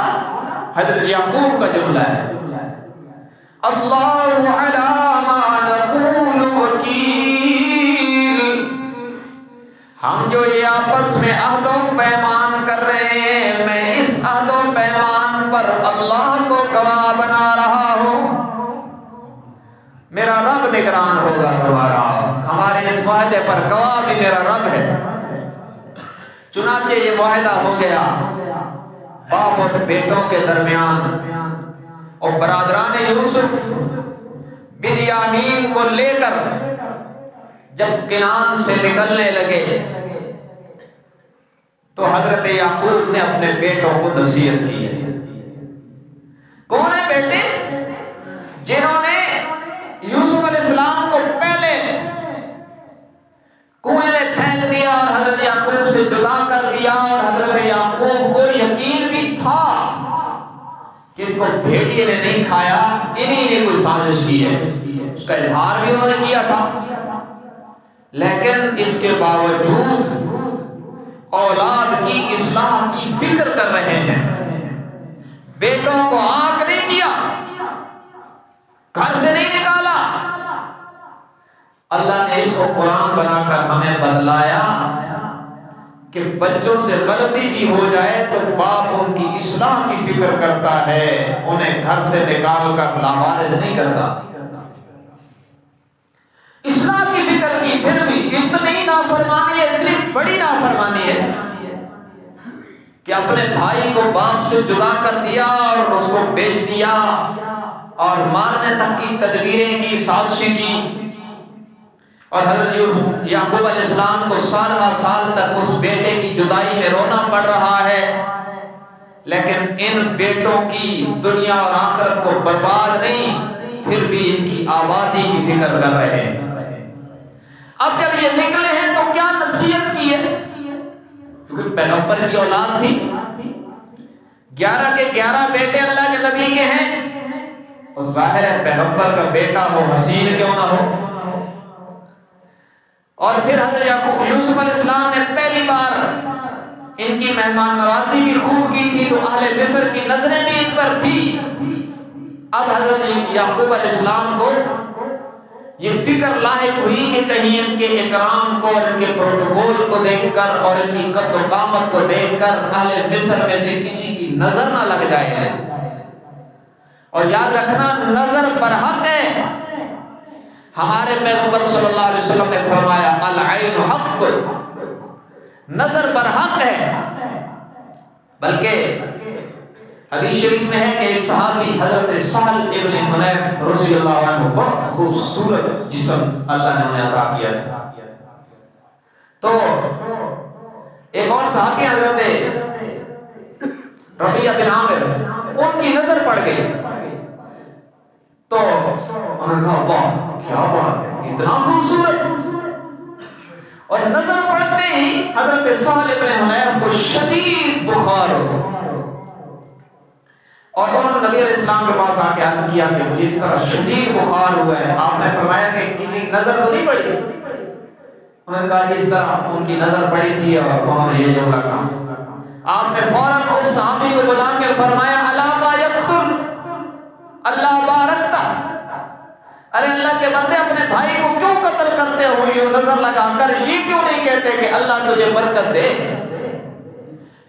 حضرت یعقوب کا جملہ ہے اللہ علی ما نقول وکیل. ہم جو یہ آپس میں عہد و پیمان کر رہے ہیں میں اس عہد و پیمان پر اللہ کو گواہ بنا رہا ہوں، میرا رب نگران ہوگا تمہارا، ہمارے اس معاہدے پر گواہ بھی میرا رب ہے. چنانچہ یہ معاہدہ ہو گیا باپ اور بیٹوں کے درمیان، اور برادران یوسف بنیامین کو لے کر جب کنعان سے نکلنے لگے تو حضرت یعقوب نے اپنے بیٹوں کو نصیحت کی. کون ہے بیٹے؟ جنہوں نے یوسف علیہ السلام کو پہلے کنویں میں پھینک دیا اور حضرت یعقوب سے جدا کر دیا، اور حضرت یعقوب کو یقین بھی تھا کہ اس کو بھیڑیے نے نہیں کھایا، انہی نے کوئی سازش کی ہے، اس کا اظہار بھی انہوں نے کیا تھا، لیکن اس کے باوجود اولاد کی اصلاح کی فکر کر رہے ہیں. بیٹوں کو آنکھ نہیں کیا، گھر سے نہیں نکالا. اللہ نے اس کو قرآن بنا کر ہمیں بتلایا کہ بچوں سے غلطی بھی ہو جائے تو باپ ان کی اصلاح کی فکر کرتا ہے، انہیں گھر سے نکال کر لاوارث نہیں کرتا. اصلاح کی فکر کی، پھر بھی اتنی نافرمانی ہے، اتنی بڑی نافرمانی ہے کہ اپنے بھائی کو باپ سے جدا کر دیا اور اس کو بیچ دیا اور مارنے تک کی تدبیریں کی، سازشیں کی. اور حضرت یعقوب علیہ السلام کو سال سال تک اس بیٹے کی جدائی میں رونا پڑ رہا ہے، لیکن ان بیٹوں کی دنیا اور آخرت کو برباد نہیں، پھر بھی ان کی آبادی کی فکر کر رہے ہیں. اب جب یہ نکلے ہیں تو کیا نصیحت کی ہے؟ کیونکہ پیغمبر کی اولاد تھی، 11 کے 11 بیٹے اللہ کے نبی کے ہیں، اور ظاہر ہے پیغمبر کا بیٹا ہو حسین کیوں نہ ہو. اور پھر حضرت یعقوب یوسف علیہ السلام نے پہلی بار ان کی مہمان نوازی بھی خوب کی تھی تو اہل مصر کی نظریں بھی ان پر تھی۔ اب حضرت یعقوب علیہ السلام کو یہ فکر لاحق ہوئی کہ کہیں ان کے اکرام کو اور ان کے پروٹوکول کو دیکھ کر اور ان کی قد و قامت کو دیکھ کر اہل مصر میں سے کسی کی نظر نہ لگ جائے۔ اور یاد رکھنا نظر برحق ہے۔ ہمارے پیغمبر صلی اللہ علیہ وسلم نے فرمایا العین حق، نظر برحق ہے۔ بلکہ حدیث شریف میں ہے کہ ایک صحابی حضرت سہل ابن حنیف رضی اللہ عنہ، بہت خوبصورت جسم اللہ نے انہیں عطا کیا تھا، تو ایک اور صحابی حضرت ربیعہ بن عامر، ان کی نظر پڑ گئی تو انہوں نے کہا واہ کیا بات ہے، اتنا خوبصورت۔ اور نظر پڑتے ہی حضرت سہل ابن حنیف کو شدید بخار ہو، اور انہوں نے نبی علیہ السلام کے پاس آ کے عرض کیا کہ مجھے اس طرح شدید بخار ہوا ہے۔ آپ نے فرمایا کہ کسی نظر تو نہیں پڑی؟ انہوں نے کہا اس طرح ان کی نظر پڑی تھی اور انہوں نے یہ جملہ کہا۔ آپ نے فوراً اس صحابی کو بلا کے فرمایا الا ما یقتل اللہ بارکتا، ارے اللہ کے بندے اپنے بھائی کو کیوں قتل کرتے ہو یوں نظر لگا کر؟ یہ کیوں نہیں کہتے کہ اللہ تجھے برکت دے؟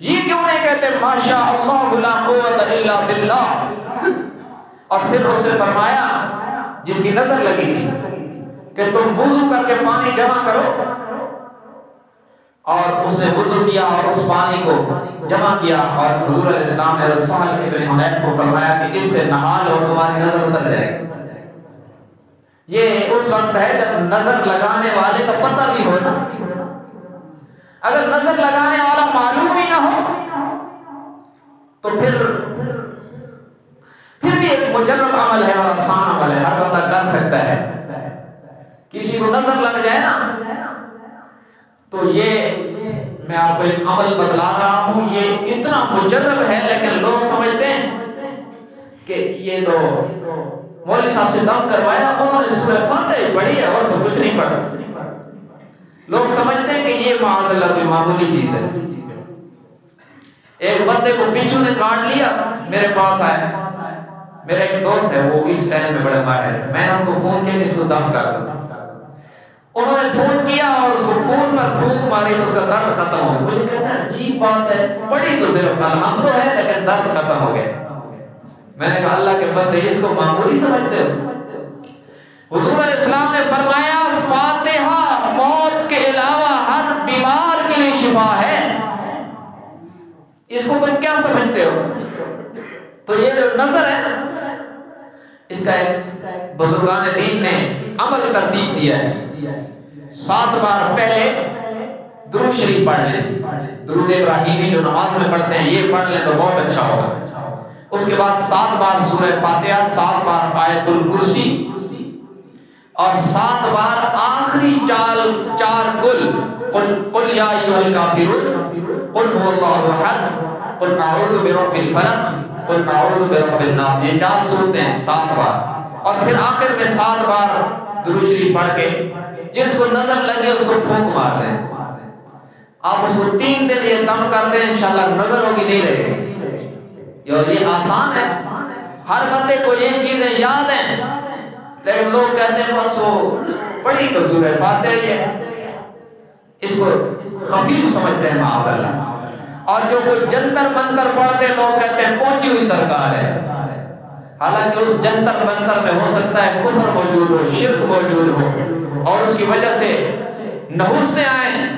یہ کیوں نہیں کہتے ماشاء اللہ لا قوت الا باللہ؟ اور پھر اس سے فرمایا جس کی نظر لگی تھی کہ تم وضو کر کے پانی جمع کرو، اور اس نے وضو کیا اور اس پانی کو جمع کیا، اور حضور علیہ السلام نے سہل ابن حنیف کو فرمایا کہ اس سے نہا لو تمہاری نظر اتر جائے گی۔ یہ اس وقت ہے جب نظر لگانے والے کا پتہ بھی ہو نا۔ اگر نظر لگانے والا معلوم ہی نہ ہو تو پھر بھی ایک مجرب عمل ہے اور آسان عمل ہے، ہر بندہ کر سکتا ہے۔ کسی کو نظر لگ جائے نا تو یہ میں آپ کو ایک عمل بتلا رہا ہوں، یہ اتنا مجرب ہے لیکن لوگ سمجھتے ہیں کہ یہ تو مولوی صاحب سے دم کروایا انہوں نے سورہ فاتحہ پڑھی ہے اور تو کچھ نہیں پڑھا۔ لوگ سمجھتے ہیں کہ یہ معاذ اللہ کوئی معمولی چیز ہے۔ ایک بندے کو بچھو نے کاٹ لیا، میرے پاس آئے، میرا ایک دوست ہے وہ اس ٹائم میں بڑے ماہر ہے، میں نے ان کو فون کیا کہ اس کو دم کر دو۔ انہوں نے فون کیا اور اس کو فون پر پھونک ماری تو اس کا درد ختم ہو گیا۔ مجھے کہتا ہے عجیب بات ہے، پڑھی تو صرف الحمد تو ہے لیکن درد ختم ہو گیا۔ میں نے کہا اللہ کے بندے اس کو معمولی سمجھتے ہو؟ حضور علیہ السلام نے فرمایا فاتحہ موت کے علاوہ ہر بیمار کے لیے شفا ہے، اس کو تم کیا سمجھتے ہو؟ تو یہ جو نظر ہے اس کا ایک بزرگان دین نے عمل ترتیب دیا ہے۔ 7 بار پہلے درود شریف پڑھ لیں، درود ابراہیمی جو نماز میں پڑھتے ہیں یہ پڑھ لیں تو بہت اچھا ہوگا۔ اس کے بعد 7 بار سورہ فاتحہ، 7 بار آیت الکرسی، اور 7 بار آخری 4 قل یا ایھا الکافرون، قل هو اللہ احد، قل اعوذ برب الفلق، قل اعوذ برب الناس، یہ 4 صورتیں 7 بار، اور پھر آخر میں 7 بار درود شریف پڑھ کے جس کو نظر لگے اس کو پھونک مار دیں۔ آپ اس کو 3 دن یہ دم کر دیں انشاءاللہ نظر ہوگی نہیں رہے گی۔ اور یہ آسان ہے، ہر بندے کو یہ چیزیں یاد ہیں، لیکن لوگ کہتے ہیں بس وہ پڑھی تو سورہ فاتحہ ہی ہے، اس کو خفیف سمجھتے ہیں معاذ اللہ۔ اور جو کوئی جنتر منتر پڑھتے لوگ کہتے ہیں پہنچی ہوئی سرکار ہے، حالانکہ اس جنتر منتر میں ہو سکتا ہے کفر موجود ہو، شرک موجود ہو، اور اس کی وجہ سے نحوستیں آئیں۔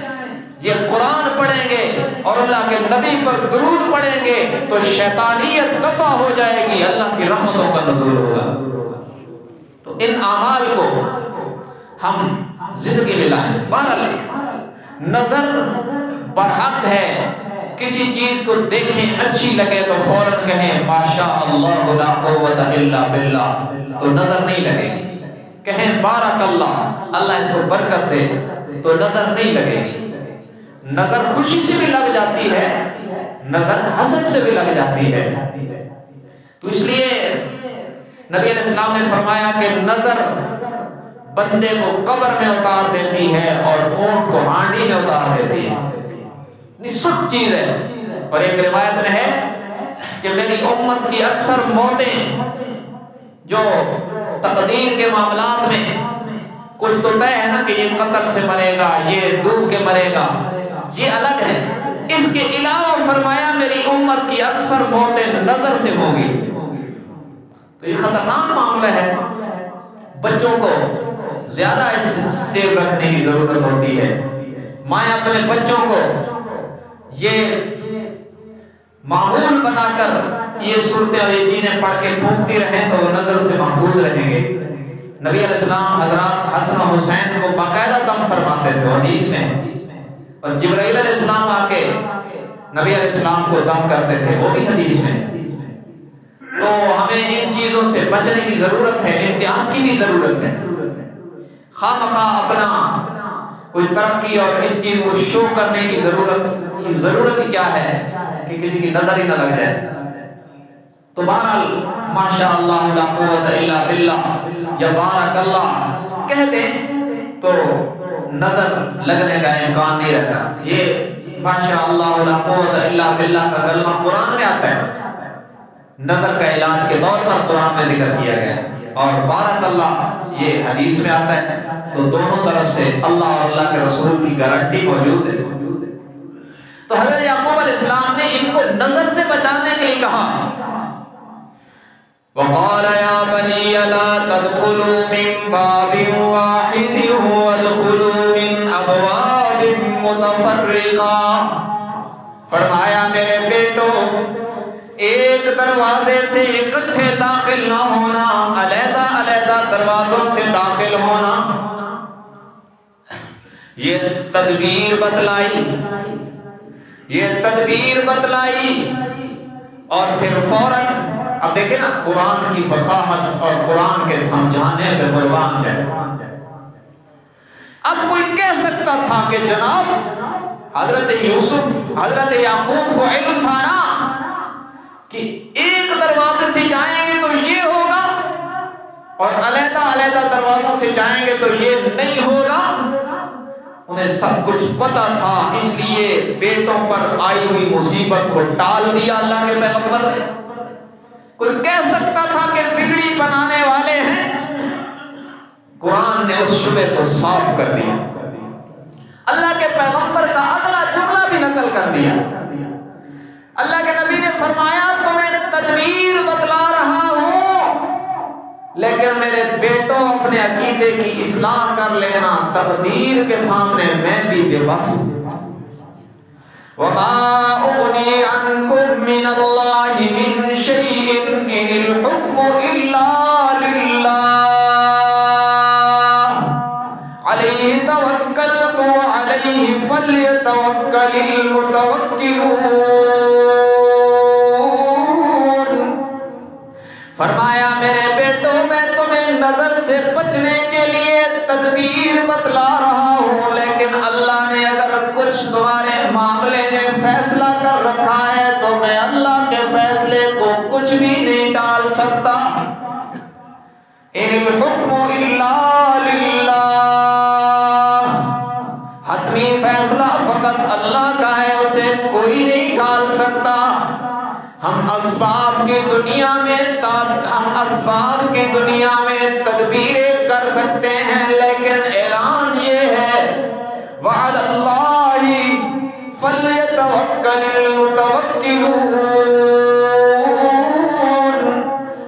یہ قرآن پڑھیں گے اور اللہ کے نبی پر درود پڑھیں گے تو شیطانیت دفع ہو جائے گی، اللہ کی رحمتوں کا نزول ہوگا۔ تو ان اعمال کو ہم زندگی میں لائیں۔ بہرحال نظر برحق ہے، کسی چیز کو دیکھیں اچھی لگے تو فوراً کہیں ماشاء اللہ لا قوت الا باللہ، تو نظر نہیں لگے گی۔ کہیں بارک اللہ، اللہ اس کو برکت دے، تو نظر نہیں لگے گی۔ نظر خوشی سے بھی لگ جاتی ہے، نظر حسد سے بھی لگ جاتی ہے۔ تو اس لیے نبی علیہ السلام نے فرمایا کہ نظر بندے کو قبر میں اتار دیتی ہے اور اونٹ کو ہانڈی میں اتار دیتی ہے۔ سخت چیز ہے. اور ایک روایت میں ہے کہ میری امت کی اکثر موتیں جو تقدیر کے معاملات میں کچھ تو طے ہے نا کہ یہ قتل سے مرے گا، یہ ڈوب کے مرے گا، یہ الگ ہے. اس کے علاوہ فرمایا میری امت کی اکثر موتیں نظر سے ہوگی. تو یہ خطرناک معاملہ ہے. بچوں کو زیادہ اس سے سیو رکھنے کی ضرورت ہوتی ہے. مائیں اپنے بچوں کو یہ معمول بنا کر یہ صورتیں اور یہ چیزیں پڑھ کے پھونکتی رہیں تو وہ نظر سے محفوظ رہیں گے. نبی علیہ السلام حضرات حسن و حسین کو باقاعدہ دم فرماتے تھے حدیث میں، اور جبرائیل علیہ السلام آ کے نبی علیہ السلام کو دم کرتے تھے، وہ بھی حدیث میں. تو ہمیں ان چیزوں سے بچنے کی ضرورت ہے، احتیاط کی بھی ضرورت ہے. خواہ مخواہ اپنا کوئی ترقی اور اس چیز کو شو کرنے کی ضرورت کیا ہے کہ کسی کی نظر ہی نہ لگ جائے. تو بہرحال ماشاء اللہ لا قوت الا باللہ یا بارک اللہ کہہ دیں تو نظر لگنے کا امکان نہیں رہتا. یہ ماشاء اللہ لا قوت الا باللہ کا کلمہ قرآن میں آتا ہے، نظر کا علاج کے طور پر قرآن میں ذکر کیا گیا ہے، اور بارک اللہ یہ حدیث میں آتا ہے. تو دونوں طرف سے اللہ اور اللہ کے رسول کی گارنٹی موجود ہے. تو حضرت یعقوب علیہ السلام نے ان کو نظر سے بچانے کے لیے کہا وقال یا بنی لا تدخلوا من باب واحد وادخلوا من ابواب متفرقہ. فرمایا میرے بیٹو ایک دروازے سے اکٹھے داخل نہ ہونا، علیحدہ علیحدہ دروازوں سے داخل ہونا. یہ تدبیر بتلائی اور پھر فوراً اب دیکھیں نا قرآن کی فصاحت اور قرآن کے سمجھانے پہ قربان جائے. اب کوئی کہہ سکتا تھا کہ جناب حضرت یوسف حضرت یعقوب کو علم تھا نا کہ ایک دروازے سے جائیں گے تو یہ ہوگا اور علیحدہ علیحدہ دروازوں سے جائیں گے تو یہ نہیں ہوگا. انہیں سب کچھ پتا تھا، اس لیے بیٹوں پر آئی ہوئی مصیبت کو ٹال دیا اللہ کے پیغمبر نے. کوئی کہہ سکتا تھا کہ بگڑی بنانے والے ہیں، قرآن نے اس شبہ کو صاف کر دیا. اللہ کے پیغمبر کا اگلا جملہ بھی نقل کر دیا. اللہ کے نبی نے فرمایا تمہیں تدبیر بتلا رہا ہوں، لیکن میرے بیٹوں اپنے عقیدے کی اصلاح کر لینا، تقدیر کے سامنے میں بھی بے بس ہوں. وَمَا أُغْنِي عَنْكُم مِّنَ اللَّهِ مِن شَيْءٍ إِنِ الْحُكْمُ إِلَّا لِلَّهِ عَلَيْهِ تَوَكَّلْتُ وَعَلَيْهِ فَلْيَتَوَكَّلِ الْمُتَوَكِّلُونَ. فرمایا میرے بیٹو میں تمہیں نظر سے بچنے کے لیے تدبیر بتلا رہا ہوں، لیکن اللہ نے اگر کچھ تمہارے معاملے میں فیصلہ کر رکھا ہے تو میں اللہ کے فیصلے کو کچھ بھی نہیں ڈال سکتا. ان الحکم الا للہ، حتمی فیصلہ فقط اللہ کا ہے، اسے کوئی نہیں ڈال سکتا. ہم اسباب کی دنیا میں تدبیریں کر سکتے ہیں، لیکن اعلان یہ ہے وعد اللہ فلیتوکل المتوکلون.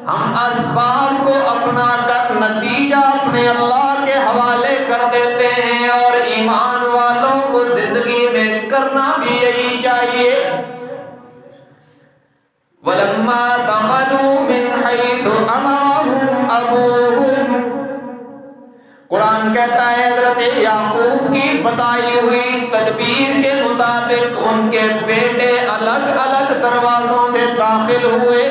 ہم اسباب کو اپنا کر نتیجہ اپنے اللہ کے حوالے کر دیتے ہیں، اور ایمان والوں کو زندگی میں کرنا بھی یہی چاہیے. وَلَمَّا دَخَلُوا مِنْ حَيْثُ أَمَرَهُمْ أَبُوهُمْ. قرآن کہتا ہے حضرت یعقوب کی بتائی ہوئی تدبیر کے مطابق ان کے بیٹے الگ الگ دروازوں سے داخل ہوئے.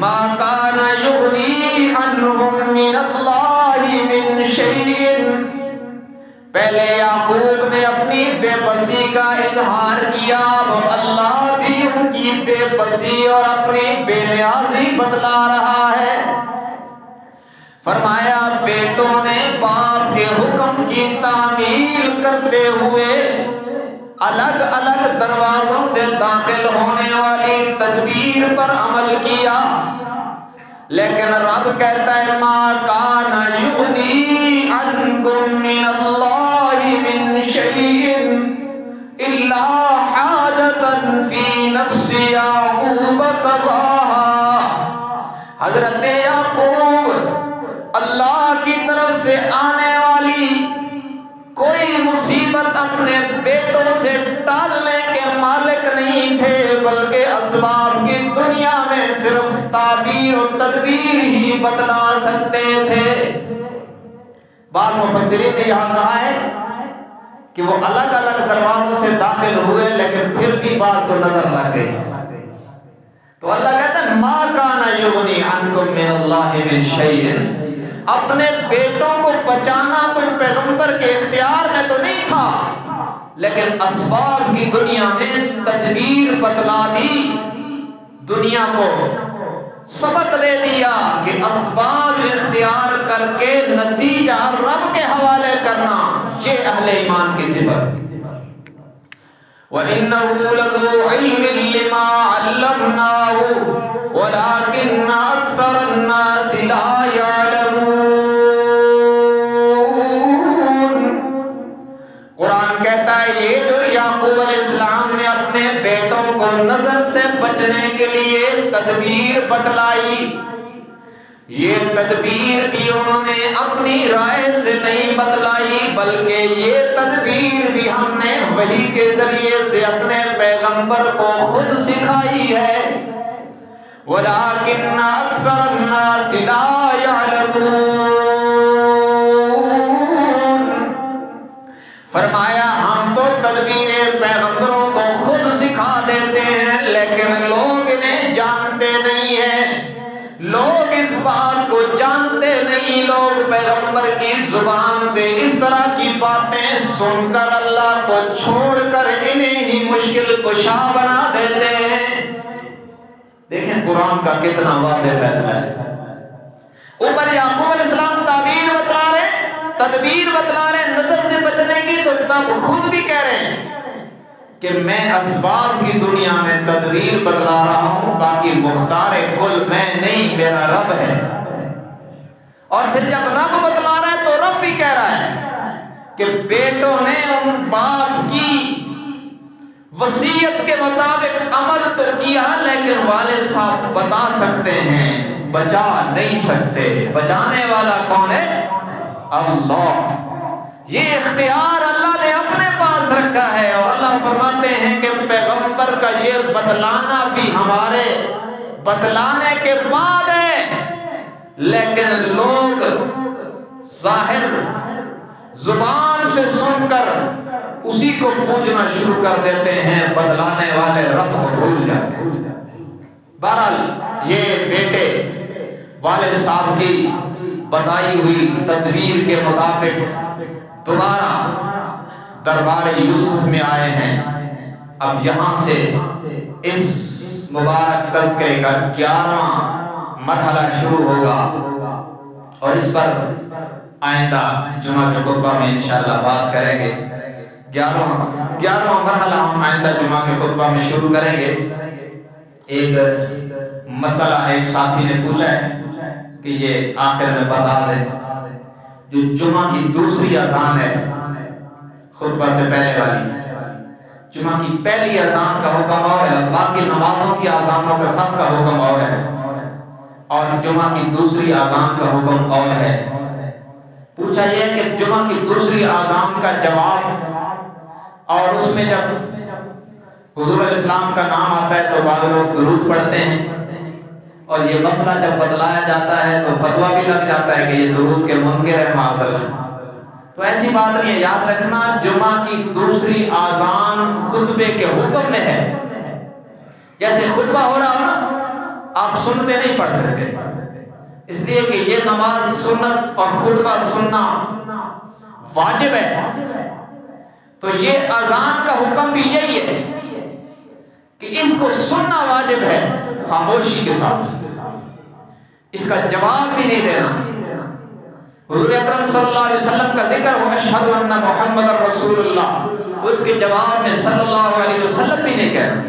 مَا كَانَ يُغْنِي عَنْهُمْ مِنَ اللَّهِ مِنْ شَيْءٍ. پہلے یعقوب نے اپنی بے بسی کا اظہار کیا، اب اللہ بھی ان کی بے بسی اور اپنی بے نیازی بتلا رہا ہے. فرمایا بیٹوں نے باپ کے حکم کی تعمیل کرتے ہوئے الگ الگ دروازوں سے داخل ہونے والی تدبیر پر عمل کیا، لیکن رب کہتا ہے ما کان یغنی عنکم من اللہ من شیء الا حاجتا فی نفس یعقوب قضاها۔ حضرت یعقوب اللہ کی طرف سے آنے والی کوئی مصیبت اپنے بیٹوں سے ٹالنے کے مالک نہیں تھے، بلکہ اسباب کی دنیا میں صرف تعبیر و تدبیر ہی بتلا سکتے تھے۔ بعض مفسرین نے یہاں کہا ہے کہ وہ الگ الگ دروازوں سے داخل ہوئے، لیکن پھر بھی بعض کو نظر لگ گئی۔ تو اللہ کہتا ہے ما کان یغنی عنکم من اللہ من شیء، اپنے بیٹوں کو بچانا کوئی پیغمبر کے اختیار میں تو نہیں تھا، لیکن اسباب کی دنیا میں تدبیر بتلا دی، دنیا کو سبق دے دیا کہ اسباب اختیار کر کے نتیجہ رب کے حوالے کرنا، یہ اہل ایمان کی صفت۔ وَإِنَّهُ لَذُو عِلْمٍ لِّمَا عَلَّمْنَاهُ وَلَٰكِنَّ أَكْثَرَ النَّاسِ لَا يَعْلَمُونَ۔ قرآن کہتا ہے یہ جو یعقوب علیہ السلام نے اپنے بیٹوں کو نظر سے بچنے کے لیے تدبیر بتلائی، یہ تدبیر بھی انہوں نے اپنی رائے سے نہیں بتلائی، بلکہ یہ تدبیر بھی ہم نے وحی کے ذریعے سے اپنے پیغمبر کو خود سکھائی ہے۔ وَلَٰكِنَّ أَكْثَرَ النَّاسِ لَا يَعْلَمُونَ۔ فرمایا ہم تو تدبیریں پیغمبروں کو خود سکھا دیتے ہیں، لیکن لوگ انہیں جانتے نہیں ہیں، لوگ اس بات کو جانتے نہیں، لوگ پیغمبر کی زبان سے اس طرح کی باتیں سن کر اللہ کو چھوڑ کر انہیں ہی مشکل کشا بنا دیتے ہیں۔ دیکھیں قرآن کا کتنا واضح فیصلہ ہے۔ اوپر یعقوب علیہ السلام تعبیر بتلا رہے، تدبیر بتلا رہے نظر سے بچنے کی، تو تب خود بھی کہہ رہے ہیں کہ میں اسباب کی دنیا میں تدبیر بتلا رہا ہوں، باقی مختار کل میں نہیں، میرا رب ہے۔ اور پھر جب رب بتلا رہا ہے تو رب بھی کہہ رہا ہے کہ بیٹوں نے ان باپ کی وصیت کے مطابق عمل تو کیا، لیکن والد صاحب بتا سکتے ہیں، بچا نہیں سکتے۔ بچانے والا کون ہے؟ اللہ۔ یہ اختیار اللہ نے اپنے پاس رکھا ہے، اور اللہ فرماتے ہیں کہ پیغمبر کا یہ بتلانا بھی ہمارے بتلانے کے بعد ہے، لیکن لوگ ظاہر زبان سے سن کر اسی کو پوجنا شروع کر دیتے ہیں، بتلانے والے رب کو بھول جاتے ہیں۔ بہرحال یہ بیٹے والد صاحب کی بتائی ہوئی تدبیر کے مطابق دوبارہ دربار یوسف میں آئے ہیں۔ اب یہاں سے اس مبارک تذکرے کا 11واں مرحلہ شروع ہوگا، اور اس پر آئندہ جمعہ کے خطبہ میں انشاءاللہ بات کریں گے۔ 11واں مرحلہ ہم آئندہ جمعہ کے خطبہ میں شروع کریں گے۔ ایک مسئلہ ایک ساتھی نے پوچھا ہے کہ یہ آخر میں بتا دیں، جو جمعہ کی دوسری اذان ہے خطبہ سے پہلے والی، جمعہ کی پہلی اذان کا حکم اور ہے، باقی نمازوں کی اذانوں کا سب کا حکم اور ہے، اور جمعہ کی دوسری اذان کا حکم اور ہے۔ پوچھا یہ کہ جمعہ کی دوسری اذان کا جواب، اور اس میں جب حضور علیہ السلام کا نام آتا ہے تو بعض لوگ درود پڑھتے ہیں، اور یہ مسئلہ جب بتلایا جاتا ہے تو فتویٰ بھی لگ جاتا ہے کہ یہ درود کے منکر ہے معاذ اللہ۔ تو ایسی بات نہیں ہے، یاد رکھنا جمعہ کی دوسری اذان خطبے کے حکم میں ہے۔ جیسے خطبہ ہو رہا ہو نا، آپ سنتے نہیں پڑھ سکتے، اس لیے کہ یہ نماز سنت اور خطبہ سننا واجب ہے، تو یہ اذان کا حکم بھی یہی ہے کہ اس کو سننا واجب ہے خاموشی کے ساتھ، اس کا جواب بھی نہیں دینا۔ حضور اکرم صلی اللہ علیہ وسلم کا ذکر ہو اشہد ان محمد رسول اللہ، اس کے جواب میں صلی اللہ علیہ وسلم بھی نہیں کہنا۔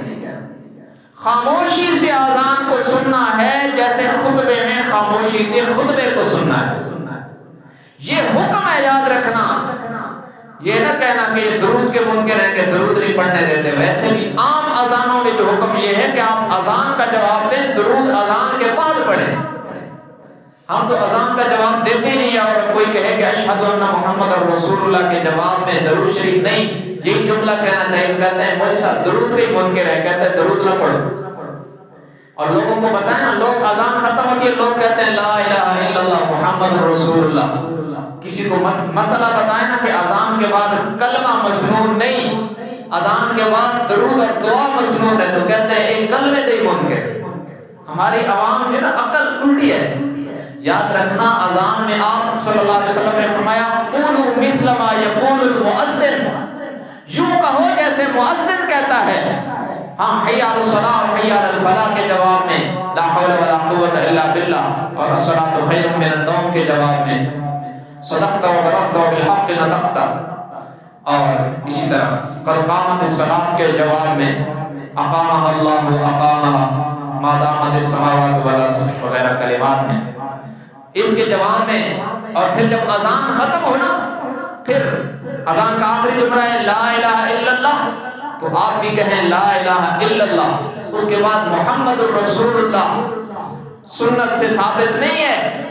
خاموشی سے اذان کو سننا ہے جیسے خطبے میں خاموشی سے خطبے کو سننا ہے۔ یہ حکم ہے، یاد رکھنا۔ یہ نہ کہنا کہ یہ درود کے منکر ہیں کہ درود نہیں پڑھنے دیتے۔ ویسے بھی عام اذانوں میں جو حکم یہ ہے کہ آپ اذان کا جواب دیں، درود اذان کے بعد پڑھیں۔ ہم تو اذان کا جواب دیتے نہیں ہیں، اور کوئی کہے کہ اشہد ان محمد رسول اللہ کے جواب میں درود شریف نہیں، یہی جملہ کہنا چاہیے۔ کہتے ہیں مولوی صاحب درود کے منکر ہے، کہتے ہیں درود نہ پڑھو۔ اور لوگوں کو بتائیں نا، لوگ اذان ختم ہوتی ہے، لوگ کہتے ہیں لا الہ الا اللہ محمد رسول اللہ۔ کسی کو مسئلہ بتائیں نا کہ اذان کے بعد کلمہ مسنون نہیں، اذان کے بعد درود اور دعا مسنون ہے، تو کہتے ہیں ایک کلمے دے منکر۔ ہماری عوام جو نا عقل الٹی ہے۔ یاد رکھنا، اذان میں آپ صلی اللہ علیہ وسلم نے فرمایا قولوا مثل ما یقول المؤذن، یوں کہو جیسے مؤذن کہتا ہے۔ ہاں، حی علی الصلاۃ حی علی الفلاح کے جواب میں لا حول ولا قوت الا باللہ، اور الصلاۃ خیر من النوم کے جواب میں صدقت وبررت وبالحق نطقت، اور اسی طرح قد قامت الصلاۃ کے جواب میں اقامہ اللہ اقامہ ما دامت السماوات والارض وغیرہ کلمات ہیں۔ اس کے جواب میں، اور پھر جب اذان ختم ہونا، پھر اذان کا آخری جملہ ہے لا الہ الا اللہ، تو آپ بھی کہیں لا الہ الا اللہ۔ اس کے بعد محمد الرسول اللہ سنت سے ثابت نہیں ہے۔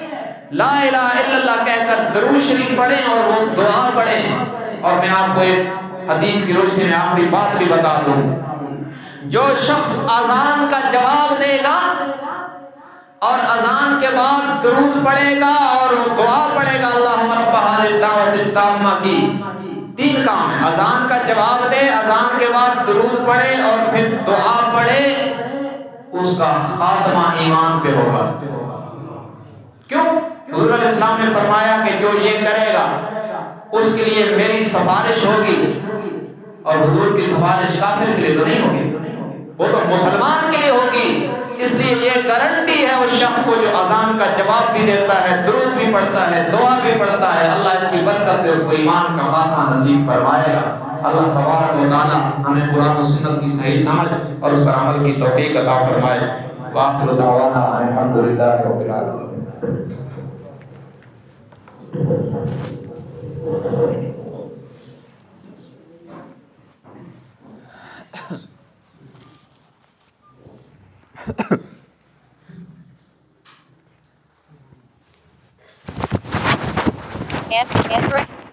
لا الہ الا اللہ کہہ کر درود شریف پڑھیں اور وہ دعا پڑھیں۔ اور میں آپ کو ایک حدیث کی روشنی میں آخری بات بھی بتا دوں، جو شخص اذان کا جواب دے گا اور اذان کے بعد درود پڑھے گا اور وہ دعا پڑھے گا اللہم رب هذه الدعوة التامة کی، تین کام ہے۔ اذان کا جواب دے، اذان کے بعد درود پڑھے اور پھر دعا پڑھے، اس کا خاتمہ ایمان پہ ہوگا۔ کیوں؟ حضور علیہ السلام نے فرمایا کہ جو یہ کرے گا اس کے لیے میری سفارش ہوگی، اور حضور کی سفارش کافر کے لیے تو نہیں ہوگی، وہ تو مسلمان کے لیے ہوگی۔ اس لیے یہ گارنٹی ہے اس شخص کو جو اذان کا جواب بھی دیتا ہے، درود بھی پڑھتا ہے، دعا بھی پڑھتا ہے، اللہ اس کی برکت سے اس کو ایمان کا خاتمہ نصیب فرمائے گا۔ اللہ تبارک و تعالی ہمیں قرآن و سنت کی صحیح سمجھ اور اس پر عمل کی توفیق عطا فرمائے۔ وآخر دعوانا الحمدللہ رب العالمین۔ Android